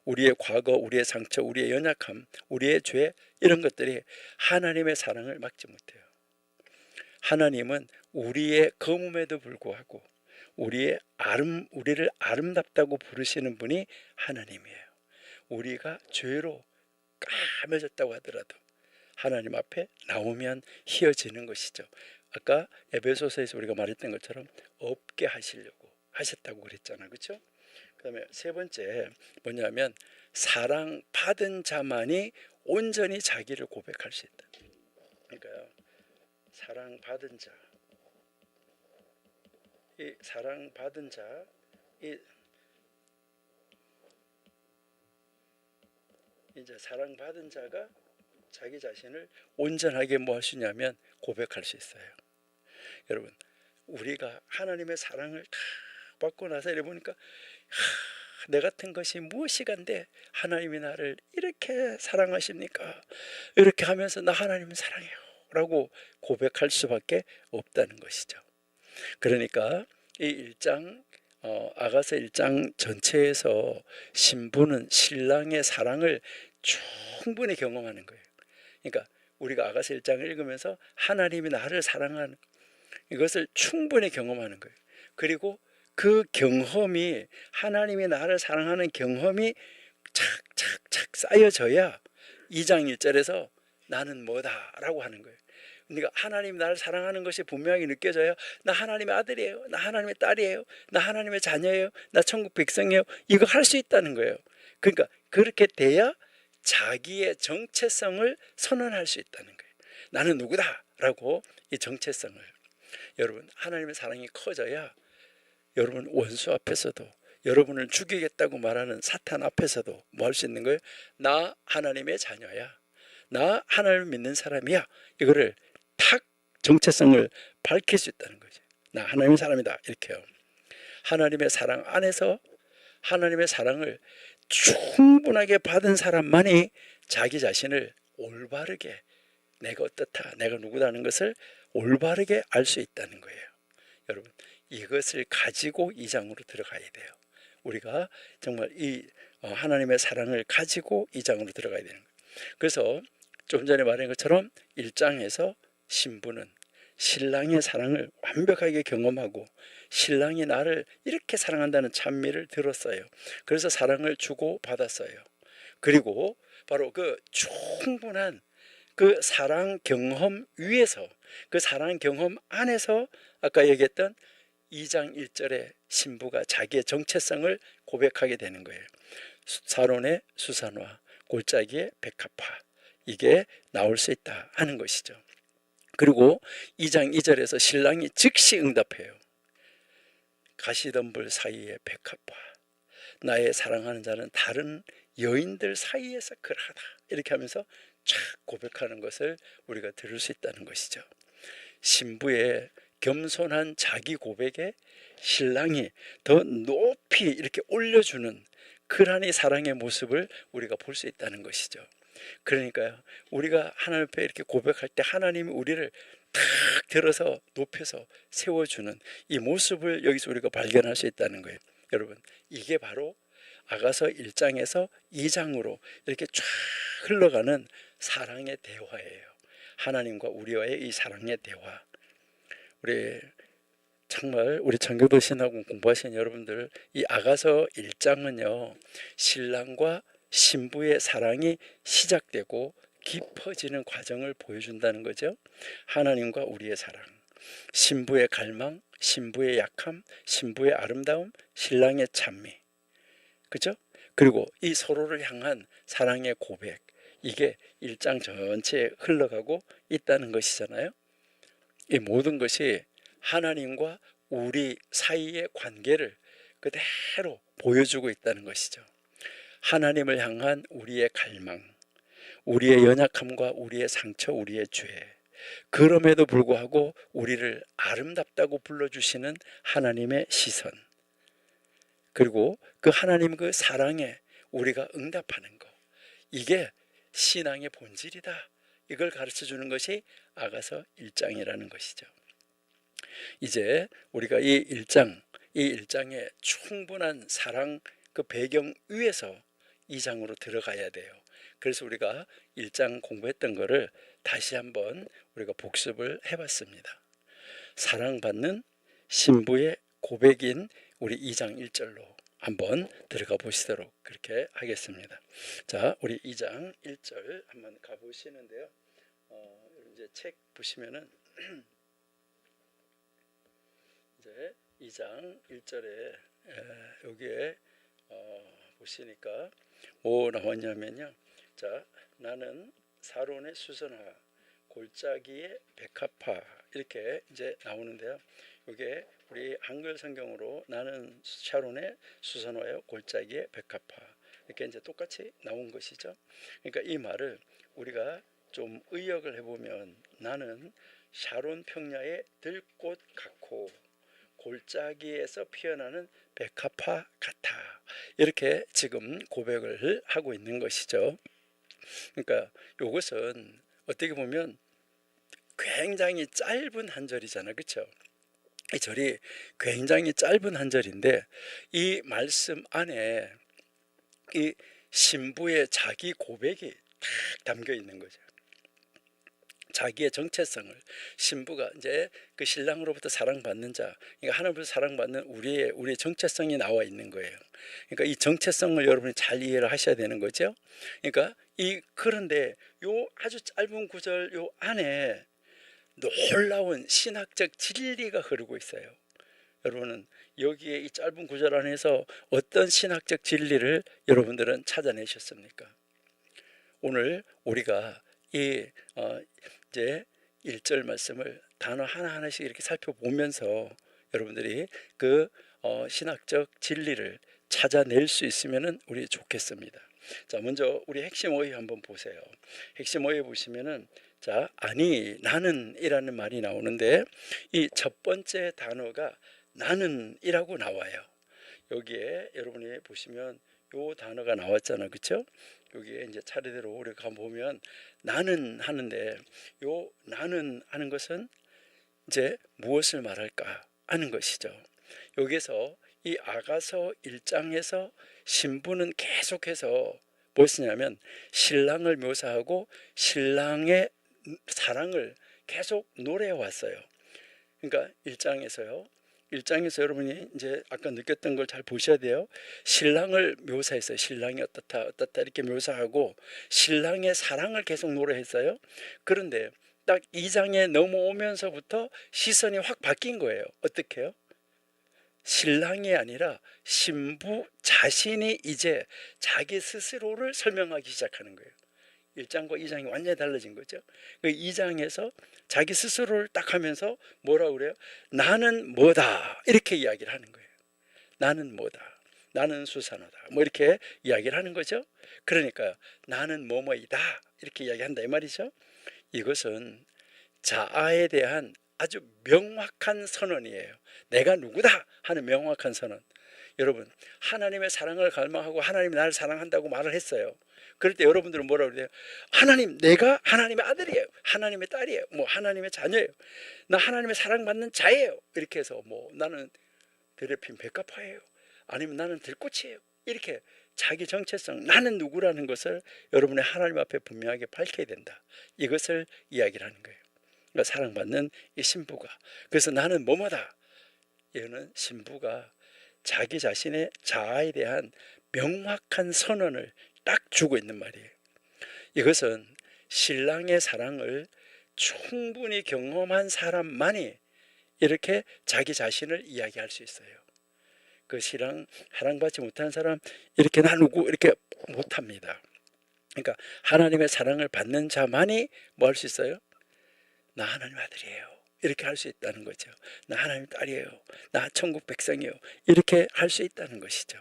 우리의 과거, 우리의 상처, 우리의 연약함, 우리의 죄, 이런 것들이 하나님의 사랑을 막지 못해요. 하나님은 우리의 검음에도 불구하고 우리를 아름답다고 부르시는 분이 하나님이에요. 우리가 죄로 까매졌다고 하더라도 하나님 앞에 나오면 희어지는 것이죠. 아까 에베소서에서 우리가 말했던 것처럼 없게 하시려고 하셨다고 그랬잖아요. 그렇죠? 그 다음에 세 번째 뭐냐면 사랑받은 자만이 온전히 자기를 고백할 수 있다. 그러니까요, 사랑받은 자, 이 사랑받은 자, 이제 사랑받은 자가 자기 자신을 온전하게 뭐 할 수 있냐면 고백할 수 있어요. 여러분, 우리가 하나님의 사랑을 다 받고 나서 이래 보니까 내 같은 것이 무엇이간데 하나님이 나를 이렇게 사랑하십니까? 이렇게 하면서 나 하나님을 사랑해요 라고 고백할 수밖에 없다는 것이죠. 그러니까 이 1장 아가서 1장 전체에서 신부는 신랑의 사랑을 충분히 경험하는 거예요. 그러니까 우리가 아가서 1장을 읽으면서 하나님이 나를 사랑하는 이것을 충분히 경험하는 거예요. 그리고 그 경험이, 하나님이 나를 사랑하는 경험이 착착착 쌓여져야 2장 1절에서 나는 뭐다 라고 하는 거예요. 그러니까 하나님이 나를 사랑하는 것이 분명히 느껴져요. 나 하나님의 아들이에요, 나 하나님의 딸이에요, 나 하나님의 자녀예요, 나 천국 백성이에요. 이거 할 수 있다는 거예요. 그러니까 그렇게 돼야 자기의 정체성을 선언할 수 있다는 거예요. 나는 누구다 라고 이 정체성을, 여러분 하나님의 사랑이 커져야 여러분 원수 앞에서도, 여러분을 죽이겠다고 말하는 사탄 앞에서도 뭐 할 수 있는 거예요? 나 하나님의 자녀야, 나 하나님을 믿는 사람이야, 이거를 탁 정체성을 밝힐 수 있다는 거죠. 나 하나님의 사람이다, 이렇게요. 하나님의 사랑 안에서 하나님의 사랑을 충분하게 받은 사람만이 자기 자신을 올바르게, 내가 어떻다, 내가 누구다는 것을 올바르게 알 수 있다는 거예요. 여러분, 이것을 가지고 이 장으로 들어가야 돼요. 우리가 정말 이 하나님의 사랑을 가지고 이 장으로 들어가야 되는 거예요. 그래서 좀 전에 말한 것처럼 1장에서 신부는 신랑의 사랑을 완벽하게 경험하고 신랑이 나를 이렇게 사랑한다는 찬미를 들었어요. 그래서 사랑을 주고 받았어요. 그리고 바로 그 충분한 그 사랑 경험 위에서, 그 사랑 경험 안에서 아까 얘기했던 2장 1절에 신부가 자기의 정체성을 고백하게 되는 거예요. 사론의 수산화, 골짜기의 백합화, 이게 나올 수 있다 하는 것이죠. 그리고 2장 2절에서 신랑이 즉시 응답해요. 가시덤불 사이의 백합화, 나의 사랑하는 자는 다른 여인들 사이에서 그러하다, 이렇게 하면서 쫙 고백하는 것을 우리가 들을 수 있다는 것이죠. 신부의 겸손한 자기 고백에 신랑이 더 높이 이렇게 올려주는 그러한 사랑의 모습을 우리가 볼 수 있다는 것이죠. 그러니까요, 우리가 하나님 앞에 이렇게 고백할 때 하나님이 우리를 탁 들어서 높여서 세워주는 이 모습을 여기서 우리가 발견할 수 있다는 거예요. 여러분, 이게 바로 아가서 1장에서 2장으로 이렇게 쫙 흘러가는 사랑의 대화예요. 하나님과 우리와의 이 사랑의 대화. 우리 정말 우리 청교도 신학원 공부하신 여러분들, 이 아가서 1장은요 신랑과 신부의 사랑이 시작되고 깊어지는 과정을 보여준다는 거죠. 하나님과 우리의 사랑, 신부의 갈망, 신부의 약함, 신부의 아름다움, 신랑의 찬미, 그죠? 그리고 이 서로를 향한 사랑의 고백, 이게 1장 전체에 흘러가고 있다는 것이잖아요. 이 모든 것이 하나님과 우리 사이의 관계를 그대로 보여주고 있다는 것이죠. 하나님을 향한 우리의 갈망, 우리의 연약함과 우리의 상처, 우리의 죄, 그럼에도 불구하고 우리를 아름답다고 불러주시는 하나님의 시선, 그리고 그 하나님 그 사랑에 우리가 응답하는 것, 이게 신앙의 본질이다, 이걸 가르쳐주는 것이 아가서 1장이라는 것이죠. 이제 우리가 이 1장의 충분한 사랑 그 배경 위에서 2장으로 들어가야 돼요. 그래서 우리가 1장 공부했던 거를 다시 한번 우리가 복습을 해봤습니다. 사랑받는 신부의 고백인 우리 2장 1절로 한번 들어가 보시도록 그렇게 하겠습니다. 자, 우리 2장 1절 한번 가보시는데요. 이제 책 보시면은 이제 2장 1절에 여기에 보시니까 뭐 나왔냐면요. 자, 나는 사론의 수선화, 골짜기의 백합화, 이렇게 이제 나오는데요. 이게 우리 한글 성경으로 나는 샤론의 수선화요, 골짜기의 백합화, 이렇게 이제 똑같이 나온 것이죠. 그러니까 이 말을 우리가 좀 의역을 해보면, 나는 샤론 평야의 들꽃 같고 골짜기에서 피어나는 백합화 같아, 이렇게 지금 고백을 하고 있는 것이죠. 그러니까 이것은 어떻게 보면 굉장히 짧은 한 절이잖아요, 그렇죠? 이 절이 굉장히 짧은 한 절인데 이 말씀 안에 이 신부의 자기 고백이 딱 담겨 있는 거죠. 자기의 정체성을, 신부가 이제 그 신랑으로부터 사랑받는 자, 그러니까 하나님으로부터 사랑받는 우리의 정체성이 나와 있는 거예요. 그러니까 이 정체성을 여러분이 잘 이해를 하셔야 되는 거죠. 그러니까 그런데 요 아주 짧은 구절 요 안에 놀라운 신학적 진리가 흐르고 있어요. 여러분은 여기에 이 짧은 구절 안에서 어떤 신학적 진리를 여러분들은 찾아내셨습니까? 오늘 우리가 이제 1절 말씀을 단어 하나하나씩 이렇게 살펴보면서 여러분들이 그 신학적 진리를 찾아낼 수 있으면 우리 좋겠습니다. 자, 먼저 우리 핵심 어휘 한번 보세요. 핵심 어휘 보시면은 자, 아니 나는 이라는 말이 나오는데 이 첫 번째 단어가 나는 이라고 나와요. 여기에 여러분이 보시면 요 단어가 나왔잖아, 그쵸? 여기에 이제 차례대로 우리가 보면 나는 하는데 요 나는 하는 것은 이제 무엇을 말할까 하는 것이죠. 여기서 이 아가서 1장에서 신부는 계속해서 무엇이냐면 신랑을 묘사하고 신랑의 사랑을 계속 노래해 왔어요. 그러니까 1장에서 여러분이 이제 아까 느꼈던 걸 잘 보셔야 돼요. 신랑을 묘사했어요. 신랑이 어떻다 이렇게 묘사하고 신랑의 사랑을 계속 노래했어요. 그런데 딱 2장에 넘어오면서부터 시선이 확 바뀐 거예요. 어떻게요? 신랑이 아니라 신부 자신이 이제 자기 스스로를 설명하기 시작하는 거예요. 1장과 2장이 완전히 달라진 거죠. 2장에서 자기 스스로를 딱 하면서 뭐라고 그래요? 나는 뭐다 이렇게 이야기를 하는 거예요. 나는 뭐다, 나는 수산하다 뭐 이렇게 이야기를 하는 거죠. 그러니까 나는 뭐뭐이다 이렇게 이야기한다 이 말이죠. 이것은 자아에 대한 아주 명확한 선언이에요. 내가 누구다 하는 명확한 선언. 여러분, 하나님의 사랑을 갈망하고 하나님이 나를 사랑한다고 말을 했어요. 그럴 때 여러분들은 뭐라고 그래요? 하나님, 내가 하나님의 아들이에요, 하나님의 딸이에요, 뭐 하나님의 자녀예요, 나 하나님의 사랑받는 자예요, 이렇게 해서 뭐 나는 들에 핀 백합화예요, 아니면 나는 들꽃이에요, 이렇게 자기 정체성, 나는 누구라는 것을 여러분의 하나님 앞에 분명하게 밝혀야 된다. 이것을 이야기를 하는 거예요. 그러니까 사랑받는 이 신부가, 그래서 나는 뭐뭐다, 이거는 신부가 자기 자신의 자아에 대한 명확한 선언을 딱 주고 있는 말이에요. 이것은 신랑의 사랑을 충분히 경험한 사람만이 이렇게 자기 자신을 이야기할 수 있어요. 그 신랑 사랑받지 못한 사람 이렇게 나누고 이렇게 못합니다. 그러니까 하나님의 사랑을 받는 자만이 뭐 할 수 있어요? 나 하나님 아들이에요, 이렇게 할 수 있다는 거죠. 나 하나님 딸이에요, 나 천국 백성이에요, 이렇게 할 수 있다는 것이죠.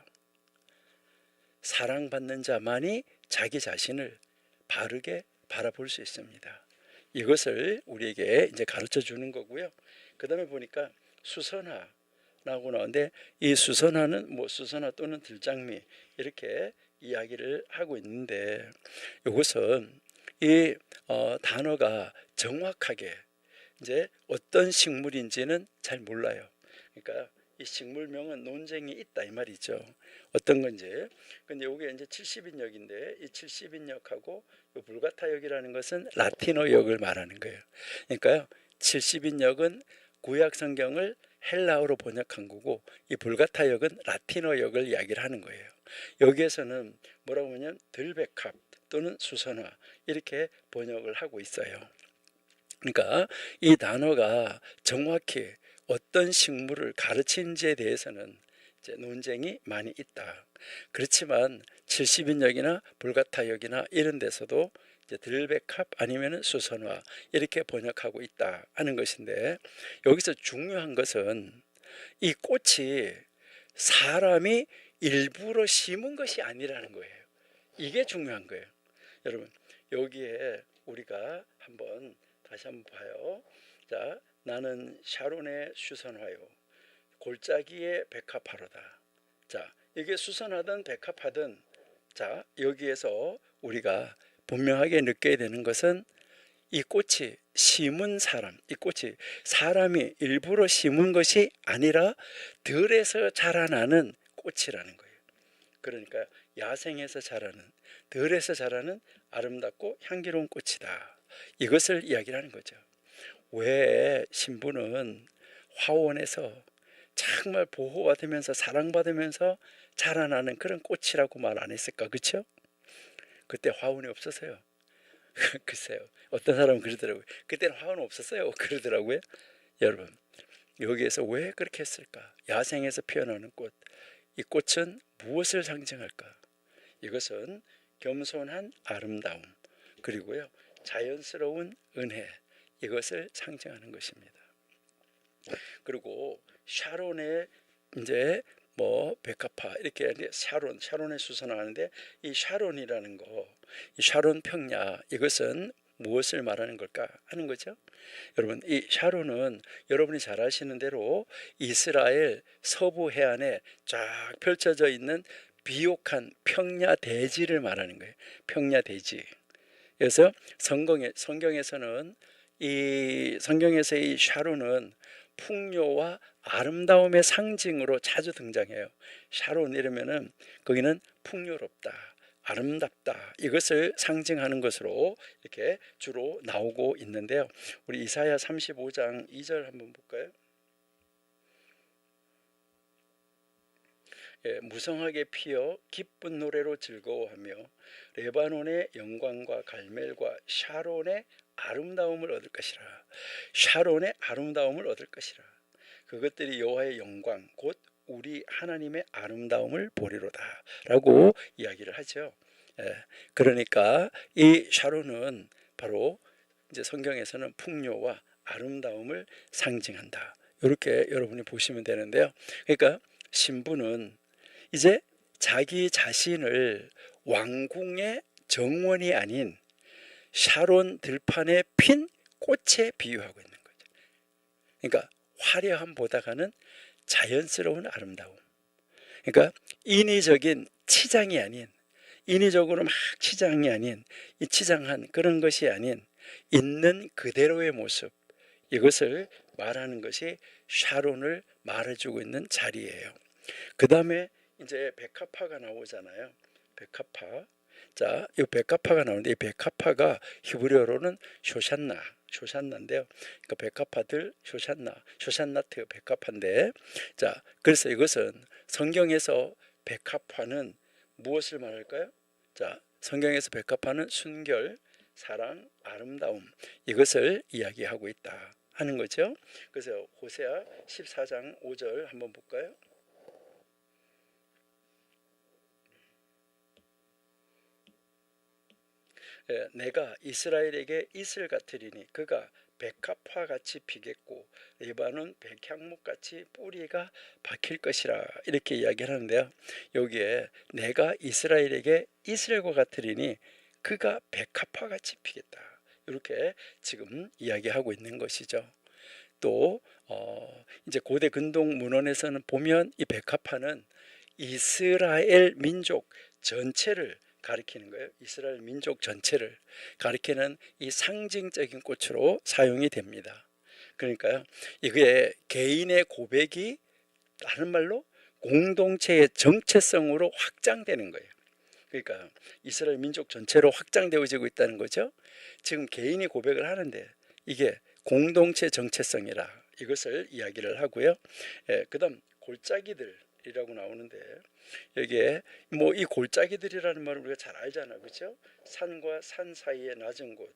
사랑받는 자만이 자기 자신을 바르게 바라볼 수 있습니다. 이것을 우리에게 이제 가르쳐 주는 거고요. 그 다음에 보니까 수선화라고 나오는데 이 수선화는 뭐 수선화 또는 들장미 이렇게 이야기를 하고 있는데 이것은 이 단어가 정확하게 이제 어떤 식물인지는 잘 몰라요. 그러니까 이 식물명은 논쟁이 있다 이 말이죠. 어떤 건지. 근데 이게 이제 70인역인데 이 70인역하고 이 불가타역이라는 것은 라틴어 역을 말하는 거예요. 그러니까요, 70인역은 구약 성경을 헬라어로 번역한 거고 이 불가타역은 라틴어 역을 이야기를 하는 거예요. 여기에서는 뭐라고 하냐면 들백합 또는 수선화 이렇게 번역을 하고 있어요. 그러니까 이 단어가 정확히 어떤 식물을 가르치는지에 대해서는 이제 논쟁이 많이 있다. 그렇지만 70인역이나 불가타역이나 이런 데서도 이제 들백합 아니면 수선화 이렇게 번역하고 있다 하는 것인데, 여기서 중요한 것은 이 꽃이 사람이 일부러 심은 것이 아니라는 거예요. 이게 중요한 거예요. 여러분, 여기에 우리가 다시 한번 봐요. 자, 나는 샤론의 수선화요, 골짜기의 백합화로다. 자, 이게 수선하든 백합하든, 자, 여기에서 우리가 분명하게 느껴야 되는 것은 이 꽃이 심은 사람, 이 꽃이 사람이 일부러 심은 것이 아니라 들에서 자라나는 꽃이라는 거예요. 그러니까 야생에서 자라는, 들에서 자라는 아름답고 향기로운 꽃이다. 이것을 이야기를 하는 거죠. 왜 신부는 화원에서 정말 보호받으면서 사랑받으면서 자라나는 그런 꽃이라고 말 안 했을까? 그렇죠? 그때 화원이 없었어요. 글쎄요, 어떤 사람은 그러더라고요. 그때는 화원 없었어요, 그러더라고요. 여러분, 여기에서 왜 그렇게 했을까? 야생에서 피어나는 꽃, 이 꽃은 무엇을 상징할까? 이것은 겸손한 아름다움, 그리고요 자연스러운 은혜, 이것을 상징하는 것입니다. 그리고 샤론의 이제 뭐 백합화 이렇게 샤론의 수선을 하는데, 이 샤론이라는 거, 이 샤론 평야, 이것은 무엇을 말하는 걸까 하는 거죠. 여러분, 이 샤론은 여러분이 잘 아시는 대로 이스라엘 서부 해안에 쫙 펼쳐져 있는 비옥한 평야 대지를 말하는 거예요. 평야 대지. 그래서 성경에서는 이 샤론은 풍요와 아름다움의 상징으로 자주 등장해요. 샤론 이러면은 거기는 풍요롭다, 아름답다, 이것을 상징하는 것으로 이렇게 주로 나오고 있는데요. 우리 이사야 35장 2절 한번 볼까요? 예, 무성하게 피어 기쁜 노래로 즐거워하며 레바논의 영광과 갈멜과 샤론의 아름다움을 얻을 것이라. 샤론의 아름다움을 얻을 것이라. 그것들이 여호와의 영광 곧 우리 하나님의 아름다움을 보리로다 라고 이야기를 하죠. 예, 그러니까 이 샤론은 바로 이제 성경에서는 풍요와 아름다움을 상징한다, 이렇게 여러분이 보시면 되는데요. 그러니까 신부는 이제 자기 자신을 왕궁의 정원이 아닌 샤론 들판에 핀 꽃에 비유하고 있는 거죠. 그러니까 화려함보다가는 자연스러운 아름다움. 그러니까 인위적인 치장이 아닌, 인위적으로 막 치장이 아닌, 이 치장한 그런 것이 아닌 있는 그대로의 모습, 이것을 말하는 것이 샤론을 말해주고 있는 자리예요. 그 다음에 이제 백합화가 나오잖아요. 백합화. 자, 이 백합화가 나오는데, 이 백합화가 히브리어로는 쇼산나인데요. 그러니까 백합화들 쇼산나트 백합화인데, 자, 그래서 이것은 성경에서 백합화는 무엇을 말할까요? 자, 성경에서 백합화는 순결, 사랑, 아름다움, 이것을 이야기하고 있다 하는 거죠. 그래서 호세아 14장 5절 한번 볼까요? 내가 이스라엘에게 이슬 같으리니 그가 백합화같이 피겠고 레바논 백향목같이 뿌리가 박힐 것이라, 이렇게 이야기를 하는데요. 여기에 내가 이스라엘에게 이슬과 같으리니 그가 백합화같이 피겠다, 이렇게 지금 이야기하고 있는 것이죠. 또 이제 고대 근동 문헌에서는 보면 이 백합화는 이스라엘 민족 전체를 가리키는 거예요. 이스라엘 민족 전체를 가리키는 이 상징적인 꽃으로 사용이 됩니다. 그러니까요, 이게 개인의 고백이 다른 말로 공동체의 정체성으로 확장되는 거예요. 그러니까 이스라엘 민족 전체로 확장되어지고 있다는 거죠. 지금 개인이 고백을 하는데 이게 공동체 정체성이라, 이것을 이야기를 하고요. 그 다음 골짜기들이라고 나오는데, 여기에 뭐 이 골짜기들이라는 말을 우리가 잘 알잖아요, 그렇죠? 산과 산 사이의 낮은 곳,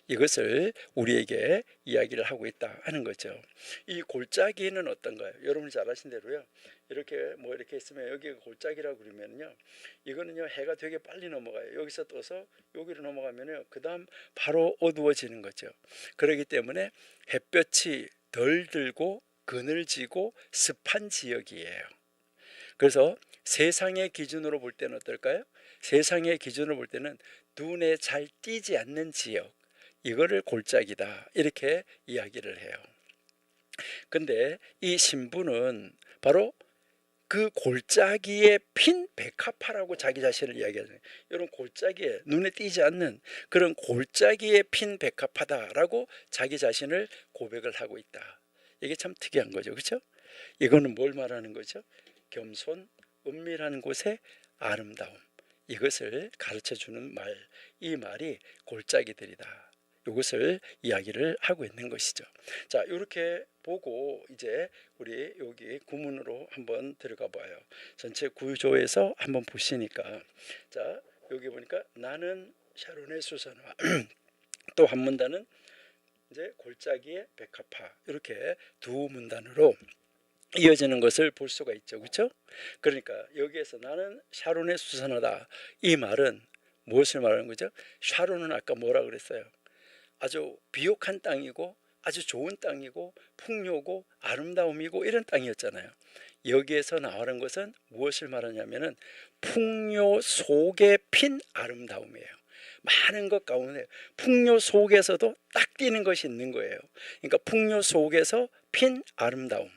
이것을 우리에게 이야기를 하고 있다 하는 거죠. 이 골짜기는 어떤가요? 여러분이 잘 아신 대로요. 이렇게 뭐 이렇게 있으면 여기가 골짜기라고 그러면요, 이거는요 해가 되게 빨리 넘어가요. 여기서 떠서 여기로 넘어가면요, 그 다음 바로 어두워지는 거죠. 그렇기 때문에 햇볕이 덜 들고 그늘지고 습한 지역이에요. 그래서 세상의 기준으로 볼 때는 어떨까요? 세상의 기준으로 볼 때는 눈에 잘 띄지 않는 지역, 이거를 골짜기다, 이렇게 이야기를 해요. 근데 이 신부는 바로 그 골짜기에 핀 백합화라고 자기 자신을 이야기하잖아요. 이런 골짜기에 눈에 띄지 않는 그런 골짜기에 핀 백합화다라고 자기 자신을 고백을 하고 있다. 이게 참 특이한 거죠, 그렇죠? 이거는 뭘 말하는 거죠? 겸손, 은밀한 곳의 아름다움, 이것을 가르쳐주는 말, 이 말이 골짜기들이다, 이것을 이야기를 하고 있는 것이죠. 자, 이렇게 보고 이제 우리 여기 구문으로 한번 들어가 봐요. 전체 구조에서 한번 보시니까, 자, 여기 보니까 나는 샤론의 수선화 또 한 문단은 이제 골짜기의 백합화, 이렇게 두 문단으로 이어지는 것을 볼 수가 있죠, 그렇죠? 그러니까 여기에서 나는 샤론의 수선화다, 이 말은 무엇을 말하는 거죠? 샤론은 아까 뭐라 그랬어요? 아주 비옥한 땅이고 아주 좋은 땅이고 풍요고 아름다움이고 이런 땅이었잖아요. 여기에서 나오는 것은 무엇을 말하냐면은 풍요 속에 핀 아름다움이에요. 많은 것 가운데 풍요 속에서도 딱 띄는 것이 있는 거예요. 그러니까 풍요 속에서 핀 아름다움.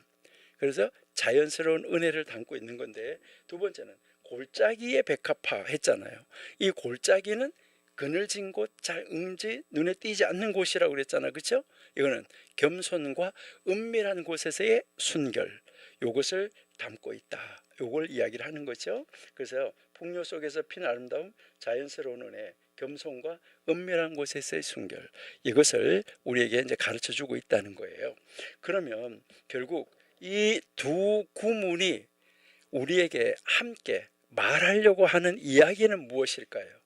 그래서 자연스러운 은혜를 담고 있는 건데, 두 번째는 골짜기의 백합화 했잖아요. 이 골짜기는 그늘진 곳, 잘 응지 눈에 띄지 않는 곳이라고 그랬잖아요. 그렇죠? 이거는 겸손과 은밀한 곳에서의 순결, 요것을 담고 있다. 요걸 이야기를 하는 거죠. 그래서 풍요 속에서 핀 아름다움, 자연스러운 은혜, 겸손과 은밀한 곳에서의 순결, 이것을 우리에게 이제 가르쳐 주고 있다는 거예요. 그러면 결국 이 두 구문이 우리에게 함께 말하려고 하는 이야기는 무엇일까요?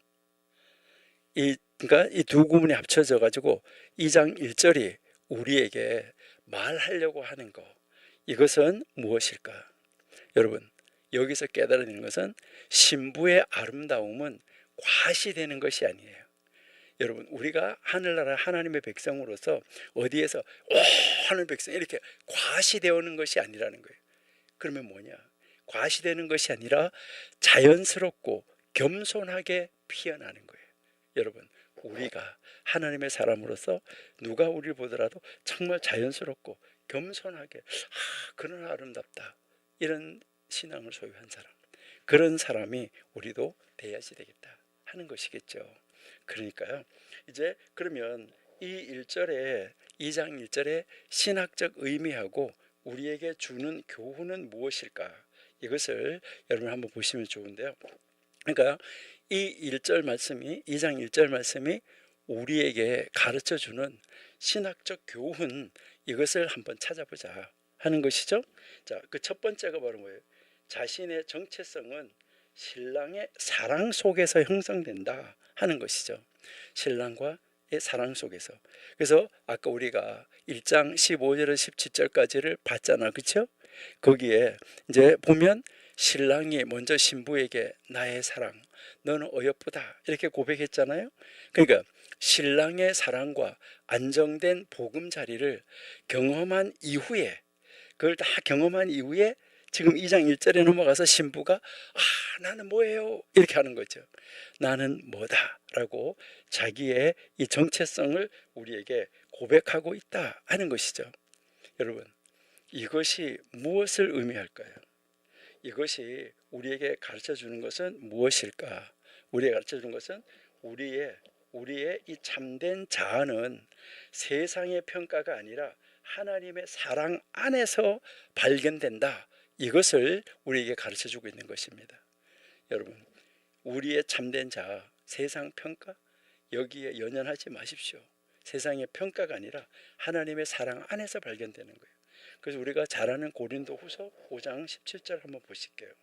그러니까 이 두 구문이 합쳐져 가지고 2장 1절이 우리에게 말하려고 하는 것, 이것은 무엇일까? 여러분, 여기서 깨달아지는 것은 신부의 아름다움은 과시되는 것이 아니에요. 여러분, 우리가 하늘나라 하나님의 백성으로서 어디에서 하늘 백성 이렇게 과시되는 것이 아니라는 거예요. 그러면 뭐냐? 과시되는 것이 아니라 자연스럽고 겸손하게 피어나는 거예요. 여러분, 우리가 하나님의 사람으로서 누가 우리를 보더라도 정말 자연스럽고 겸손하게 그런 아름답다, 이런 신앙을 소유한 사람, 그런 사람이 우리도 돼야지 되겠다 하는 것이겠죠. 그러니까요, 이제 그러면 이 1절에 2장 1절의 신학적 의미하고 우리에게 주는 교훈은 무엇일까? 이것을 여러분 한번 보시면 좋은데요. 그러니까 이 1절 말씀이, 2장 1절 말씀이 우리에게 가르쳐 주는 신학적 교훈, 이것을 한번 찾아보자 하는 것이죠. 자, 그 첫 번째가 바로 뭐예요? 자신의 정체성은 신랑의 사랑 속에서 형성된다 하는 것이죠. 신랑과의 사랑 속에서. 그래서 아까 우리가 1장 15절에서 17절까지를 봤잖아, 그렇죠? 거기에 이제 보면 신랑이 먼저 신부에게 나의 사랑, 너는 어여쁘다, 이렇게 고백했잖아요. 그러니까 신랑의 사랑과 안정된 보금자리를 경험한 이후에, 그걸 다 경험한 이후에 지금 2장 1절에 넘어가서 신부가 나는 뭐예요? 이렇게 하는 거죠. 나는 뭐다 라고 자기의 이 정체성을 우리에게 고백하고 있다 하는 것이죠. 여러분, 이것이 무엇을 의미할까요? 이것이 우리에게 가르쳐 주는 것은 무엇일까? 우리에게 가르쳐 주는 것은 우리의 이 참된 자아는 세상의 평가가 아니라 하나님의 사랑 안에서 발견된다. 이것을 우리에게 가르쳐 주고 있는 것입니다. 여러분, 우리의 참된 자아, 세상 평가, 여기에 연연하지 마십시오. 세상의 평가가 아니라 하나님의 사랑 안에서 발견되는 거예요. 그래서 우리가 잘 아는 고린도후서 5장 17절 한번 보실게요.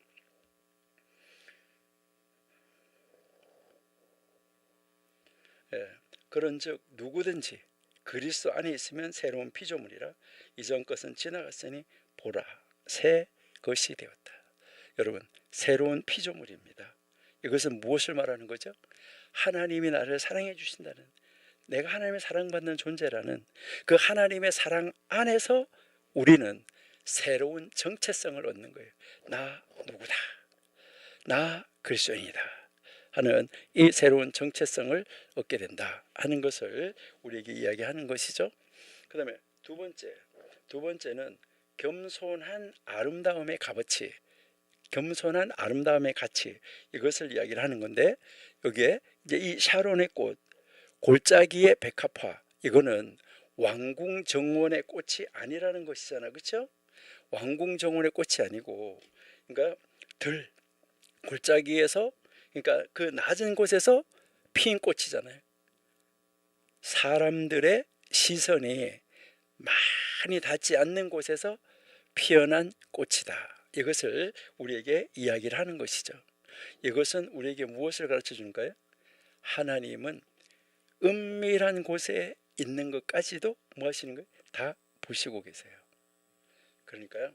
그런즉 누구든지 그리스도 안에 있으면 새로운 피조물이라 이전 것은 지나갔으니 보라 새 것이 되었다. 여러분, 새로운 피조물입니다. 이것은 무엇을 말하는 거죠? 하나님이 나를 사랑해 주신다는, 내가 하나님의 사랑받는 존재라는 그 하나님의 사랑 안에서 우리는 새로운 정체성을 얻는 거예요. 나 누구다, 나 그리스도인이다 하는 이 새로운 정체성을 얻게 된다 하는 것을 우리에게 이야기하는 것이죠. 그 다음에 두 번째는 겸손한 아름다움의 값어치, 겸손한 아름다움의 가치, 이것을 이야기를 하는 건데, 여기에 이제 이 샤론의 꽃, 골짜기의 백합화, 이거는 왕궁정원의 꽃이 아니라는 것이잖아, 그렇죠? 왕궁정원의 꽃이 아니고, 그러니까 골짜기에서, 그러니까 그 낮은 곳에서 피인 꽃이잖아요. 사람들의 시선이 많이 닿지 않는 곳에서 피어난 꽃이다. 이것을 우리에게 이야기를 하는 것이죠. 이것은 우리에게 무엇을 가르쳐 주는가요? 하나님은 은밀한 곳에 있는 것까지도 뭐 하시는 거예요? 다 보시고 계세요. 그러니까요,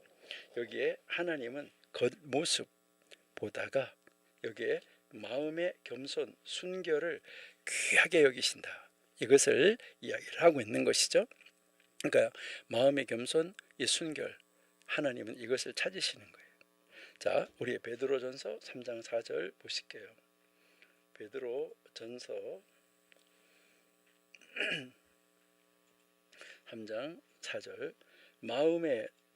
여기에 하나님은 겉모습 보다가 여기에 마음의 겸손, 순결을 귀하게 여기신다. 이것을 이야기를 하고 있는 것이죠. 그러니까 마음의 겸손, 이 순결, 하나님은 이것을 찾으시는 거예요. 자, 우리 베드로전서 3장 4절 보실게요. 베드로전서 3장 4절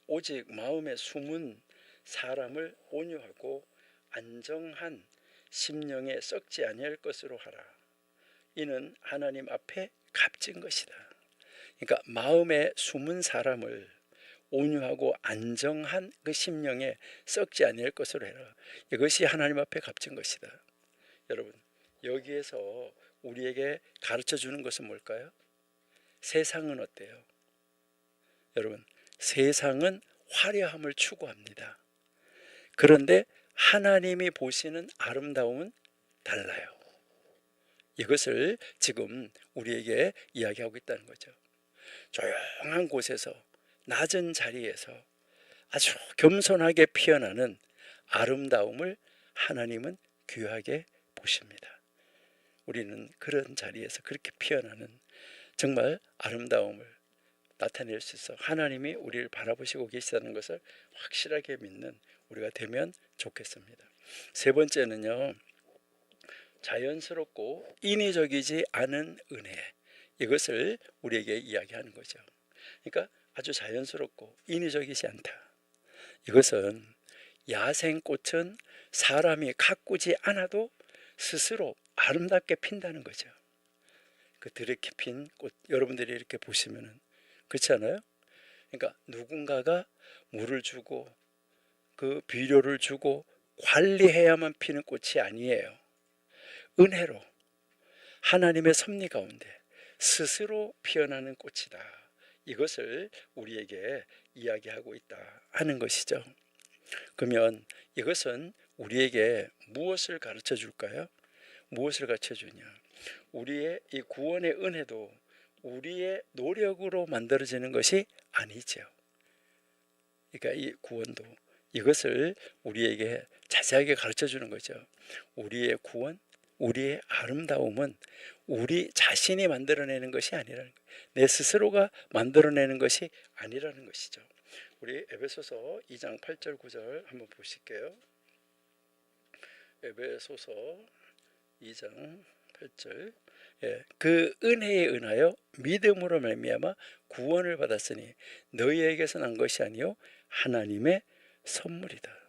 오직 마음에 숨은 사람을 온유하고 안정한 심령에 썩지 아니할 것으로 하라. 이는 하나님 앞에 값진 것이다. 그러니까 마음에 숨은 사람을 온유하고 안정한 그 심령에 썩지 아니할 것으로 해라. 이것이 하나님 앞에 값진 것이다. 여러분, 여기에서 우리에게 가르쳐 주는 것은 뭘까요? 세상은 어때요? 여러분, 세상은 화려함을 추구합니다. 그런데 하나님이 보시는 아름다움은 달라요. 이것을 지금 우리에게 이야기하고 있다는 거죠. 조용한 곳에서, 낮은 자리에서 아주 겸손하게 피어나는 아름다움을 하나님은 귀하게 보십니다. 우리는 그런 자리에서 그렇게 피어나는 정말 아름다움을 나타낼 수 있어 하나님이 우리를 바라보시고 계시다는 것을 확실하게 믿는 우리가 되면 좋겠습니다. 세 번째는요, 자연스럽고 인위적이지 않은 은혜, 이것을 우리에게 이야기하는 거죠. 그러니까 아주 자연스럽고 인위적이지 않다. 이것은 야생꽃은 사람이 가꾸지 않아도 스스로 아름답게 핀다는 거죠. 그 드럽게 핀 꽃 여러분들이 이렇게 보시면은 그렇지 않아요? 그러니까 누군가가 물을 주고 그 비료를 주고 관리해야만 피는 꽃이 아니에요. 은혜로 하나님의 섭리 가운데 스스로 피어나는 꽃이다. 이것을 우리에게 이야기하고 있다 하는 것이죠. 그러면 이것은 우리에게 무엇을 가르쳐 줄까요? 무엇을 가르쳐 주냐? 우리의 이 구원의 은혜도 우리의 노력으로 만들어지는 것이 아니죠. 그러니까 이 구원도 이것을 우리에게 자세하게 가르쳐 주는 거죠. 우리의 구원, 우리의 아름다움은 우리 자신이 만들어내는 것이 아니라는 거예요. 내 스스로가 만들어내는 것이 아니라는 것이죠. 우리 에베소서 2장 8절 9절 한번 보실게요. 에베소서 2장 8절. 그 은혜에 은하여 믿음으로 말미암아 구원을 받았으니 너희에게서 난 것이 아니요 하나님의 선물이다.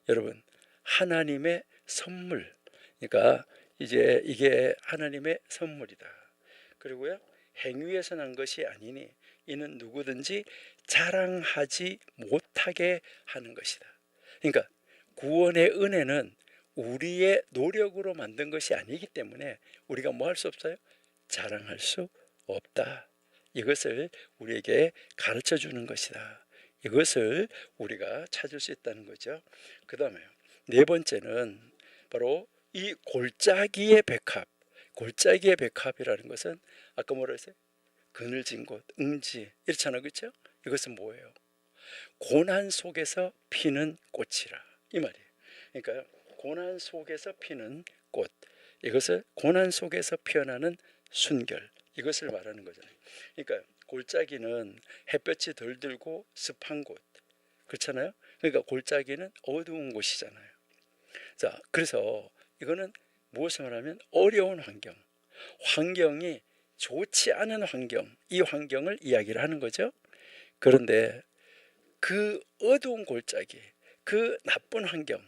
여러분, 하나님의 선물. 그러니까 이제 이게 하나님의 선물이다. 그리고요, 행위에서 난 것이 아니니 이는 누구든지 자랑하지 못하게 하는 것이다. 그러니까 구원의 은혜는 우리의 노력으로 만든 것이 아니기 때문에 우리가 뭐 할 수 없어요? 자랑할 수 없다. 이것을 우리에게 가르쳐 주는 것이다. 이것을 우리가 찾을 수 있다는 거죠. 그 다음에 네 번째는 바로 이 골짜기의 백합. 골짜기의 백합이라는 것은 아까 뭐라 했어요? 그늘진 곳, 응지 이렇잖아요, 그렇죠? 이것은 뭐예요? 고난 속에서 피는 꽃이라 이 말이에요. 그러니까 고난 속에서 피는 꽃, 이것을 고난 속에서 피어나는 순결, 이것을 말하는 거잖아요. 그러니까 골짜기는 햇볕이 덜 들고 습한 곳, 그렇잖아요. 그러니까 골짜기는 어두운 곳이잖아요. 자, 그래서 이거는 무엇을 말하면 어려운 환경, 환경이 좋지 않은 환경, 이 환경을 이야기를 하는 거죠. 그런데 그 어두운 골짜기, 그 나쁜 환경,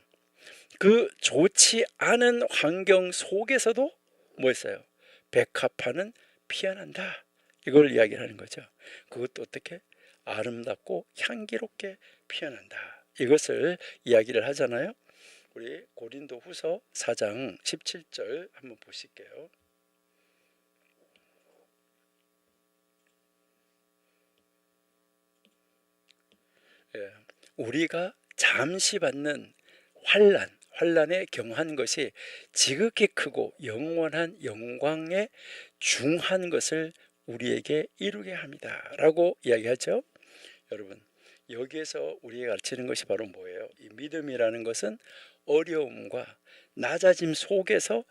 그 좋지 않은 환경 속에서도 뭐였어요? 백합화는 피어난다. 이걸 이야기를 하는 거죠. 그것도 어떻게? 아름답고 향기롭게 피어난다. 이것을 이야기를 하잖아요. 우리 고린도 후서 4장 17절 한번 보실게요. 우리가 잠시 받는 환난에 경한 것이 지극히 크고 영원한 영광에 중한 것을 우리에게 이루게 합니다 라고 이야기하죠. 여러분, 여기에서 우리가 가르치는 것이 바로 뭐예요? 이 믿음이라는 것은 어려움과 낮아짐 속에서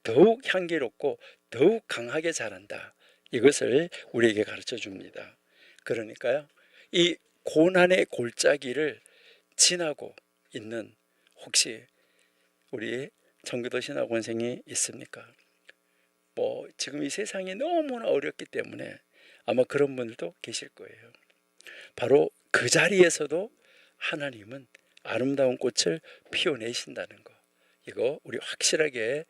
더욱 향기롭고 더욱 강하게 자란다. 이것을 우리에게 가르쳐 줍니다. 그러니까요, 이 고난의 골짜기를 지나고 있는 혹시 우리 청교도 신학원생이 있습니까? 지금 이 세상이 너무나 어렵기 때문에 아마 그런 분들도 계실 거예요. 바로 그 자리에서도 하나님은 아름다운 꽃을 피워내신다는 거, 이거 우리 확실하게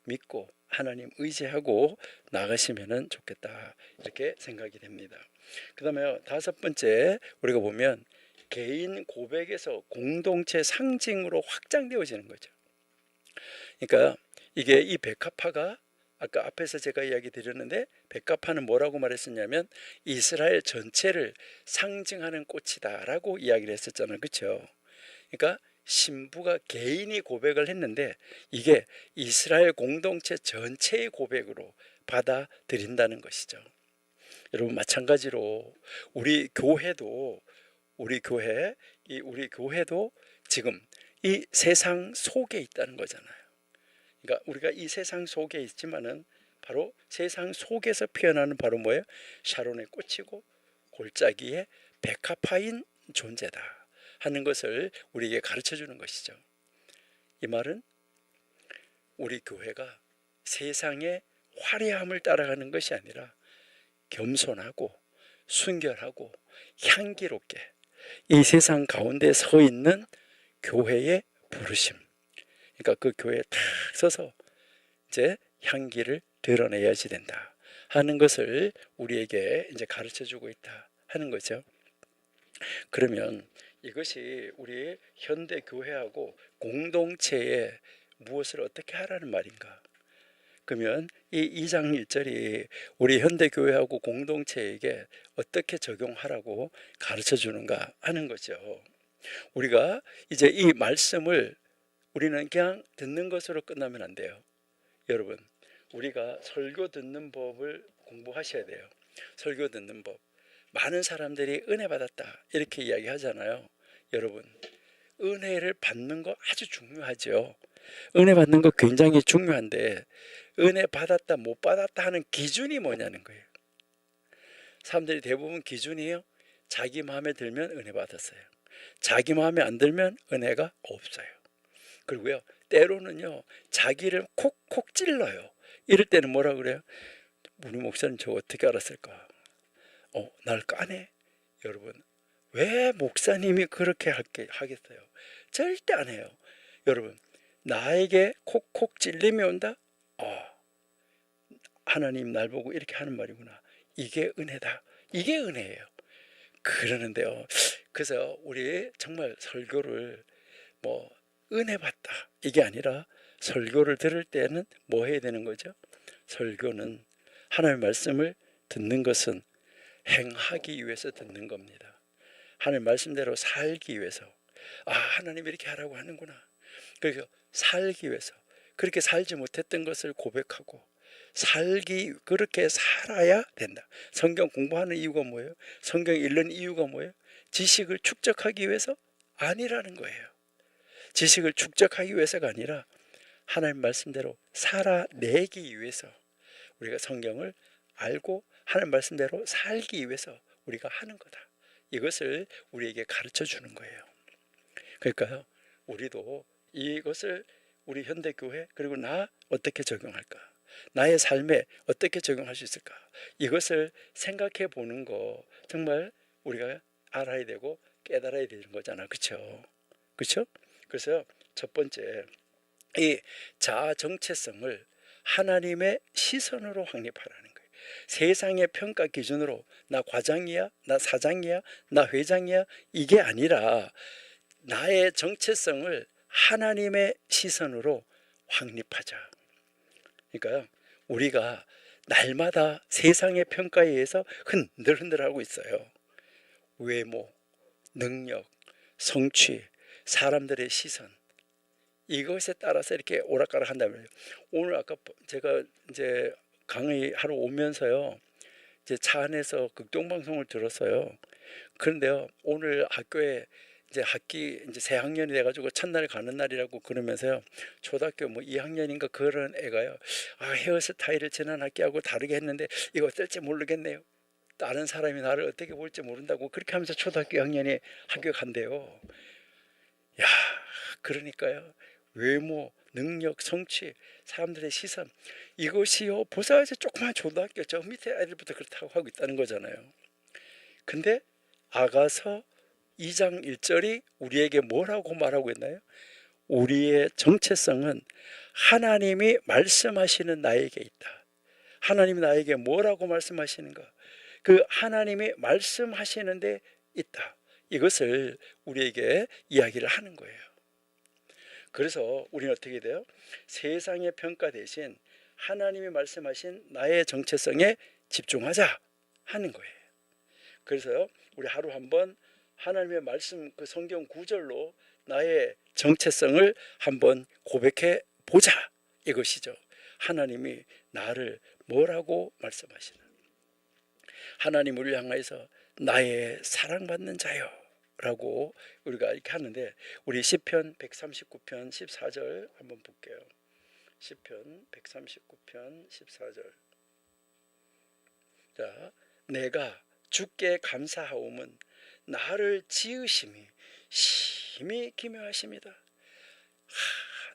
믿고 하나님 의지하고 나가시면 좋겠다, 이렇게 생각이 됩니다. 그 다음에 다섯 번째, 우리가 보면 개인 고백에서 공동체 상징으로 확장되어지는 거죠. 그러니까 이게 이 백합화가 아까 앞에서 제가 이야기 드렸는데, 백합화는 뭐라고 말했었냐면 이스라엘 전체를 상징하는 꽃이다 라고 이야기를 했었잖아요. 그렇죠? 그러니까 신부가 개인이 고백을 했는데 이게 이스라엘 공동체 전체의 고백으로 받아들인다는 것이죠. 여러분, 마찬가지로 우리 교회도 지금 이 세상 속에 있다는 거잖아요. 그러니까 우리가 이 세상 속에 있지만은 바로 세상 속에서 피어나는 바로 뭐예요? 샤론의 꽃이고 골짜기의 백합화인 존재다 하는 것을 우리에게 가르쳐 주는 것이죠. 이 말은 우리 교회가 세상의 화려함을 따라가는 것이 아니라 겸손하고 순결하고 향기롭게 이 세상 가운데 서 있는 교회의 부르심, 그러니까 그 교회에 탁 서서 이제 향기를 드러내야지 된다 하는 것을 우리에게 이제 가르쳐 주고 있다 하는 거죠. 그러면 이것이 우리 현대 교회하고 공동체에 무엇을 어떻게 하라는 말인가? 그러면 이 2장 1절이 우리 현대 교회하고 공동체에게 어떻게 적용하라고 가르쳐 주는가 하는 거죠. 우리가 이제 이 말씀을 우리는 그냥 듣는 것으로 끝나면 안 돼요. 여러분, 우리가 설교 듣는 법을 공부하셔야 돼요. 설교 듣는 법. 많은 사람들이 은혜 받았다 이렇게 이야기하잖아요. 여러분, 은혜를 받는 거 아주 중요하죠. 은혜 받는 거 굉장히 중요한데 은혜 받았다 못 받았다 하는 기준이 뭐냐는 거예요. 사람들이 대부분 기준이에요. 자기 마음에 들면 은혜 받았어요. 자기 마음에 안 들면 은혜가 없어요. 그리고요, 때로는요 자기를 콕콕 찔러요. 이럴 때는 뭐라 그래요? 우리 목사님 저 어떻게 알았을까? 날 까네? 여러분, 왜 목사님이 그렇게 하겠어요? 절대 안 해요. 여러분, 나에게 콕콕 찔림이 온다? 하나님 날 보고 이렇게 하는 말이구나. 이게 은혜다. 이게 은혜예요. 그러는데요, 그래서 우리 정말 설교를 은혜 받다 이게 아니라 설교를 들을 때는 뭐 해야 되는 거죠? 설교는 하나님의 말씀을 듣는 것은 행하기 위해서 듣는 겁니다. 하나님 말씀대로 살기 위해서. 하나님 이렇게 하라고 하는구나. 그래서 살기 위해서, 그렇게 살지 못했던 것을 고백하고 그렇게 살아야 된다. 성경 공부하는 이유가 뭐예요? 성경 읽는 이유가 뭐예요? 지식을 축적하기 위해서? 아니라는 거예요. 지식을 축적하기 위해서가 아니라 하나님 말씀대로 살아내기 위해서 우리가 성경을 알고 하나님 말씀대로 살기 위해서 우리가 하는 거다. 이것을 우리에게 가르쳐 주는 거예요. 그러니까요, 우리도 이것을 우리 현대교회 그리고 나 어떻게 적용할까? 나의 삶에 어떻게 적용할 수 있을까? 이것을 생각해 보는 거 정말 우리가 알아야 되고 깨달아야 되는 거잖아. 그렇죠? 그렇죠? 그래서 첫 번째, 이 자아 정체성을 하나님의 시선으로 확립하라는 거예요. 세상의 평가 기준으로 나 과장이야, 나 사장이야, 나 회장이야 이게 아니라 나의 정체성을 하나님의 시선으로 확립하자. 그러니까 우리가 날마다 세상의 평가에 의해서 흔들흔들하고 있어요. 외모, 능력, 성취, 사람들의 시선, 이것에 따라서 이렇게 오락가락 한다면, 오늘 아까 제가 이제 강의하러 오면서요, 이제 차 안에서 극동방송을 들었어요. 그런데요, 오늘 학교에 이제 학기 이제 새 학년이 돼가지고 첫날 가는 날이라고 그러면서요, 초등학교 뭐 2학년인가 그런 애가요, 헤어스타일을 지난 학기하고 다르게 했는데 이거 어떨지 모르겠네요. 다른 사람이 나를 어떻게 볼지 모른다고 그렇게 하면서 초등학교 2학년이 학교 간대요. 야, 그러니까요, 외모, 능력, 성취, 사람들의 시선, 이것이요 보살에서 조그만 초등학교 저 밑에 아이들부터 그렇다고 하고 있다는 거잖아요. 근데 아가서 2장 1절이 우리에게 뭐라고 말하고 있나요? 우리의 정체성은 하나님이 말씀하시는 나에게 있다. 하나님이 나에게 뭐라고 말씀하시는가? 그 하나님이 말씀하시는 데 있다. 이것을 우리에게 이야기를 하는 거예요. 그래서 우리는 어떻게 돼요? 세상의 평가 대신 하나님이 말씀하신 나의 정체성에 집중하자 하는 거예요. 그래서 우리 하루 한번 하나님의 말씀 그 성경 구절로 나의 정체성을 한번 고백해 보자, 이것이죠. 하나님이 나를 뭐라고 말씀하시나? 하나님 우리를 향해서 나의 사랑받는 자요 라고 우리가 이렇게 하는데, 우리 시편 139편 14절 한번 볼게요. 시편 139편 14절. 자, 내가 주께 감사하오면 나를 지으심이 심히 기묘하십니다.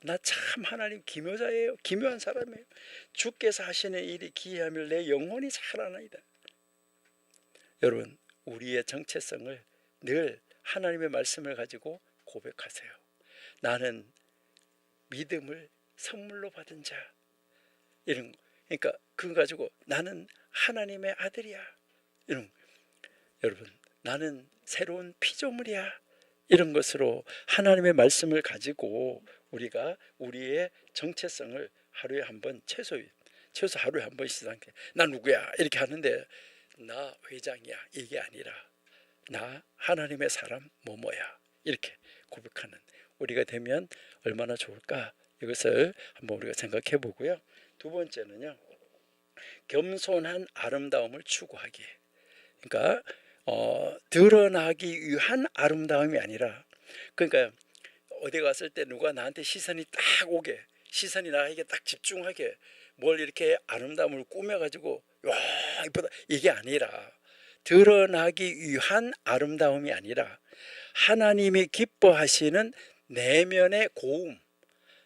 나 참 하나님 기묘자예요. 기묘한 사람이에요. 주께서 하시는 일이 기이하며 내 영혼이 살아나이다. 여러분, 우리의 정체성을 늘 하나님의 말씀을 가지고 고백하세요. 나는 믿음을 선물로 받은 자, 이런, 그러니까 그거 가지고 나는 하나님의 아들이야, 이런, 여러분 나는 새로운 피조물이야, 이런 것으로 하나님의 말씀을 가지고 우리가 우리의 정체성을 하루에 한 번, 최소 하루에 한 번씩 나 누구야 이렇게 하는데, 나 회장이야 이게 아니라 나 하나님의 사람 뭐뭐야 이렇게 고백하는 우리가 되면 얼마나 좋을까, 이것을 한번 우리가 생각해 보고요. 두 번째는요, 겸손한 아름다움을 추구하기. 그러니까 드러나기 위한 아름다움이 아니라, 그러니까 어디 갔을 때 누가 나한테 시선이 딱 오게, 시선이 나에게 딱 집중하게 뭘 이렇게 아름다움을 꾸며가지고 와 이쁘다 이게 아니라, 드러나기 위한 아름다움이 아니라 하나님이 기뻐하시는 내면의 고움,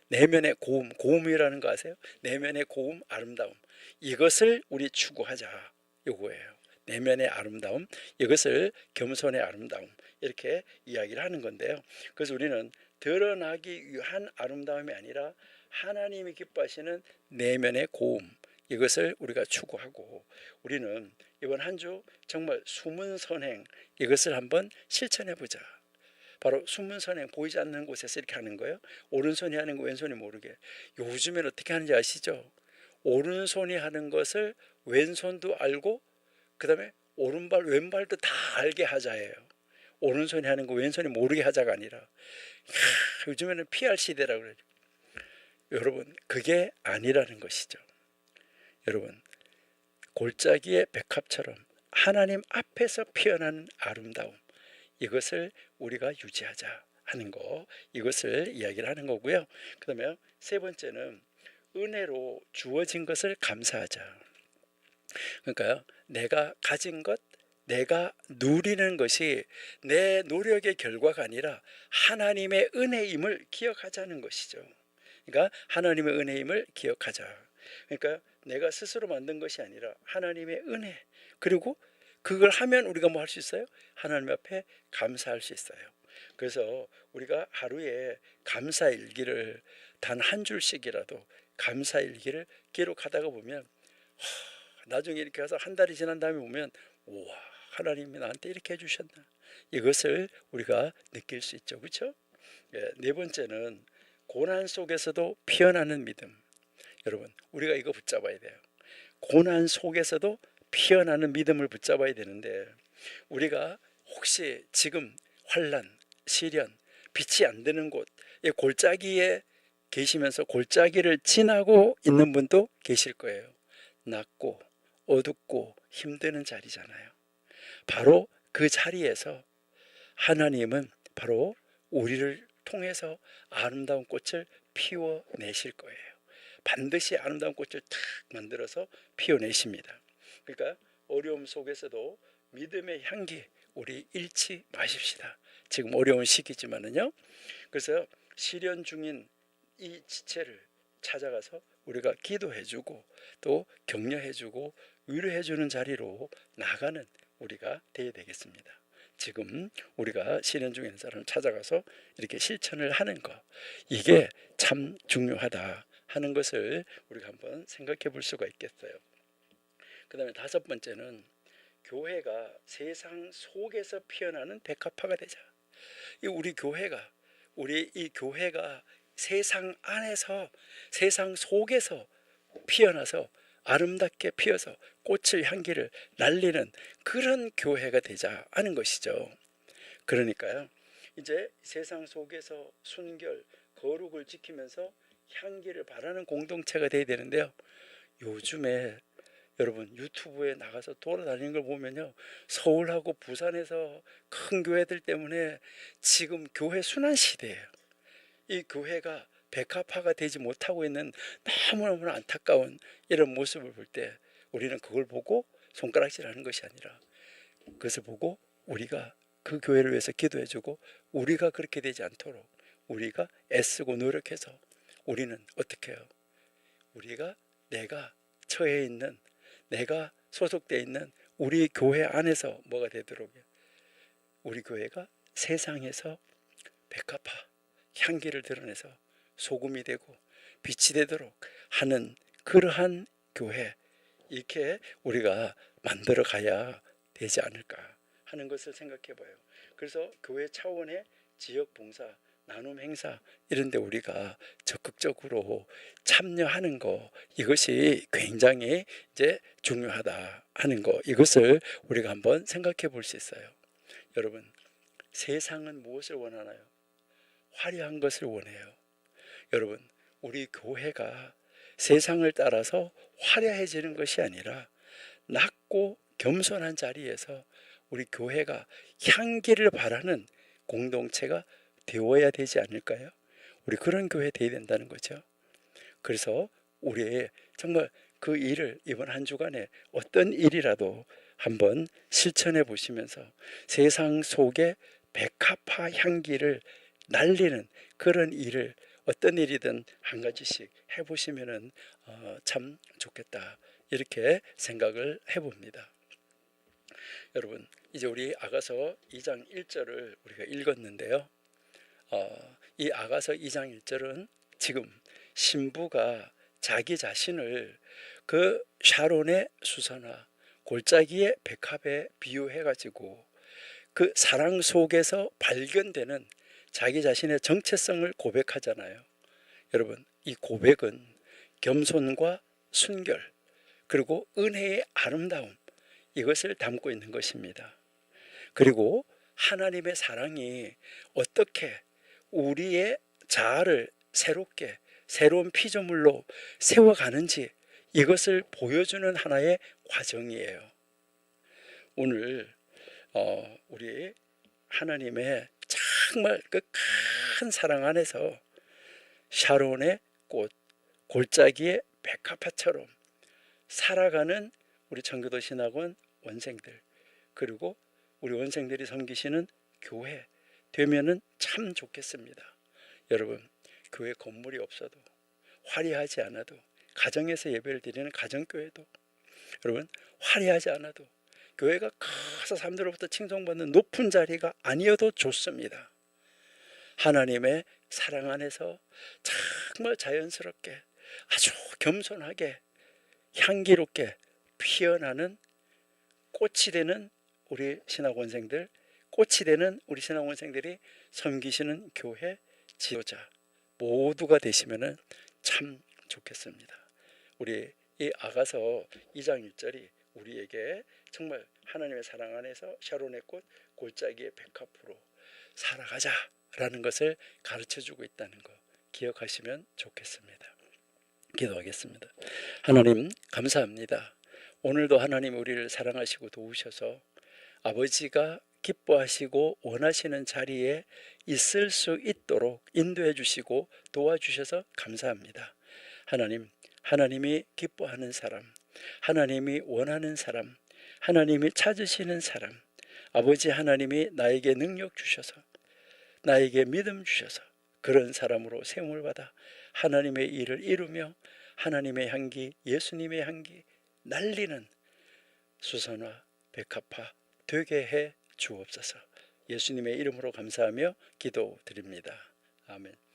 내면의 고움, 고움이라는 거 아세요? 내면의 고움, 아름다움, 이것을 우리 추구하자, 요거예요. 내면의 아름다움, 이것을 겸손의 아름다움, 이렇게 이야기를 하는 건데요. 그래서 우리는 드러나기 위한 아름다움이 아니라 하나님이 기뻐하시는 내면의 고움, 이것을 우리가 추구하고, 우리는 이번 한 주 정말 숨은 선행, 이것을 한번 실천해 보자. 바로 숨은 선행, 보이지 않는 곳에서 이렇게 하는 거예요. 오른손이 하는 거 왼손이 모르게. 요즘엔 어떻게 하는지 아시죠? 오른손이 하는 것을 왼손도 알고, 그 다음에 오른발 왼발도 다 알게 하자예요. 오른손이 하는 거 왼손이 모르게 하자가 아니라, 요즘에는 PR 시대라고 그래요. 여러분, 그게 아니라는 것이죠. 여러분, 골짜기의 백합처럼 하나님 앞에서 피어나는 아름다움, 이것을 우리가 유지하자 하는 거, 이것을 이야기를 하는 거고요. 그 다음에 세 번째는 은혜로 주어진 것을 감사하자. 그러니까요, 내가 가진 것, 내가 누리는 것이 내 노력의 결과가 아니라 하나님의 은혜임을 기억하자는 것이죠. 그러니까 하나님의 은혜임을 기억하자. 그러니까 내가 스스로 만든 것이 아니라 하나님의 은혜, 그리고 그걸 하면 우리가 뭐 할 수 있어요? 하나님 앞에 감사할 수 있어요. 그래서 우리가 하루에 감사일기를 단 한 줄씩이라도 감사일기를 기록하다가 보면, 나중에 이렇게 해서 한 달이 지난 다음에 보면, 우와, 하나님이 나한테 이렇게 해주셨나, 이것을 우리가 느낄 수 있죠. 그렇죠? 네 번째는 고난 속에서도 피어나는 믿음. 여러분, 우리가 이거 붙잡아야 돼요. 고난 속에서도 피어나는 믿음을 붙잡아야 되는데, 우리가 혹시 지금 환난, 시련, 빛이 안 드는 곳, 골짜기에 계시면서 골짜기를 지나고 있는 분도 계실 거예요. 낮고 어둡고 힘드는 자리잖아요. 바로 그 자리에서 하나님은 바로 우리를 통해서 아름다운 꽃을 피워내실 거예요. 반드시 아름다운 꽃을 탁 만들어서 피워내십니다. 그러니까 어려움 속에서도 믿음의 향기 우리 잃지 마십시다. 지금 어려운 시기지만은요. 그래서 시련 중인 이 지체를 찾아가서 우리가 기도해주고 또 격려해주고 위로해주는 자리로 나가는 우리가 되어야 되겠습니다. 지금 우리가 시련 중에 있는 사람을 찾아가서 이렇게 실천을 하는 것, 이게 참 중요하다 하는 것을 우리가 한번 생각해 볼 수가 있겠어요. 그 다음에 다섯 번째는 교회가 세상 속에서 피어나는 백합화가 되자. 우리 이 교회가 세상 안에서, 세상 속에서 피어나서 아름답게 피어서 꽃을 향기를 날리는 그런 교회가 되자 하는 것이죠. 그러니까요, 이제 세상 속에서 순결, 거룩을 지키면서 향기를 바라는 공동체가 되어야 되는데요. 요즘에 여러분 유튜브에 나가서 돌아다니는 걸 보면요, 서울하고 부산에서 큰 교회들 때문에 지금 교회 순환 시대예요. 이 교회가 백합화가 되지 못하고 있는 너무너무 안타까운 이런 모습을 볼 때 우리는 그걸 보고 손가락질하는 것이 아니라 그것을 보고 우리가 그 교회를 위해서 기도해주고, 우리가 그렇게 되지 않도록 우리가 애쓰고 노력해서 우리는 어떻게 해요? 우리가 내가 처해 있는, 내가 소속되어 있는 우리 교회 안에서 뭐가 되도록 해요? 우리 교회가 세상에서 백합화 향기를 드러내서 소금이 되고 빛이 되도록 하는 그러한 교회, 이렇게 우리가 만들어 가야 되지 않을까 하는 것을 생각해 봐요. 그래서 교회 차원의 지역 봉사, 나눔 행사 이런 데 우리가 적극적으로 참여하는 거, 이것이 굉장히 이제 중요하다 하는 거, 이것을 우리가 한번 생각해 볼 수 있어요. 여러분, 세상은 무엇을 원하나요? 화려한 것을 원해요. 여러분, 우리 교회가 세상을 따라서 화려해지는 것이 아니라 낮고 겸손한 자리에서 우리 교회가 향기를 바라는 공동체가 되어야 되지 않을까요? 우리 그런 교회 되어야 된다는 거죠. 그래서 우리 정말 그 일을 이번 한 주간에 어떤 일이라도 한번 실천해 보시면서 세상 속에 백합화 향기를 날리는 그런 일을, 어떤 일이든 한 가지씩 해보시면 참 좋겠다, 이렇게 생각을 해봅니다. 여러분, 이제 우리 아가서 2장 1절을 우리가 읽었는데요. 이 아가서 2장 1절은 지금 신부가 자기 자신을 그 샤론의 수선화, 골짜기의 백합에 비유해가지고 그 사랑 속에서 발견되는 자기 자신의 정체성을 고백하잖아요. 여러분, 이 고백은 겸손과 순결 그리고 은혜의 아름다움, 이것을 담고 있는 것입니다. 그리고 하나님의 사랑이 어떻게 우리의 자아를 새롭게 새로운 피조물로 세워가는지, 이것을 보여주는 하나의 과정이에요. 오늘 우리 하나님의 정말 그 큰 사랑 안에서 샤론의 꽃, 골짜기의 백합화처럼 살아가는 우리 청교도 신학원 원생들, 그리고 우리 원생들이 섬기시는 교회 되면은 참 좋겠습니다. 여러분, 교회 건물이 없어도, 화려하지 않아도, 가정에서 예배를 드리는 가정교회도, 여러분 화려하지 않아도, 교회가 커서 사람들로부터 칭송받는 높은 자리가 아니어도 좋습니다. 하나님의 사랑 안에서 정말 자연스럽게 아주 겸손하게 향기롭게 피어나는 꽃이 되는 우리 신학원생들, 꽃이 되는 우리 신학원생들이 섬기시는 교회 지도자 모두가 되시면 참 좋겠습니다. 우리 이 아가서 2장 1절이 우리에게 정말 하나님의 사랑 안에서 샤론의 꽃, 골짜기의 백합으로 살아가자라는 것을 가르쳐주고 있다는 거 기억하시면 좋겠습니다. 기도하겠습니다. 하나님, 감사합니다. 오늘도 하나님 우리를 사랑하시고 도우셔서 아버지가 기뻐하시고 원하시는 자리에 있을 수 있도록 인도해 주시고 도와주셔서 감사합니다. 하나님이 기뻐하는 사람, 하나님이 원하는 사람, 하나님이 찾으시는 사람, 아버지 하나님이 나에게 능력 주셔서, 나에게 믿음 주셔서 그런 사람으로 세움을 받아 하나님의 일을 이루며 하나님의 향기, 예수님의 향기 날리는 수선화 백합화 되게 해 주옵소서. 예수님의 이름으로 감사하며 기도드립니다. 아멘.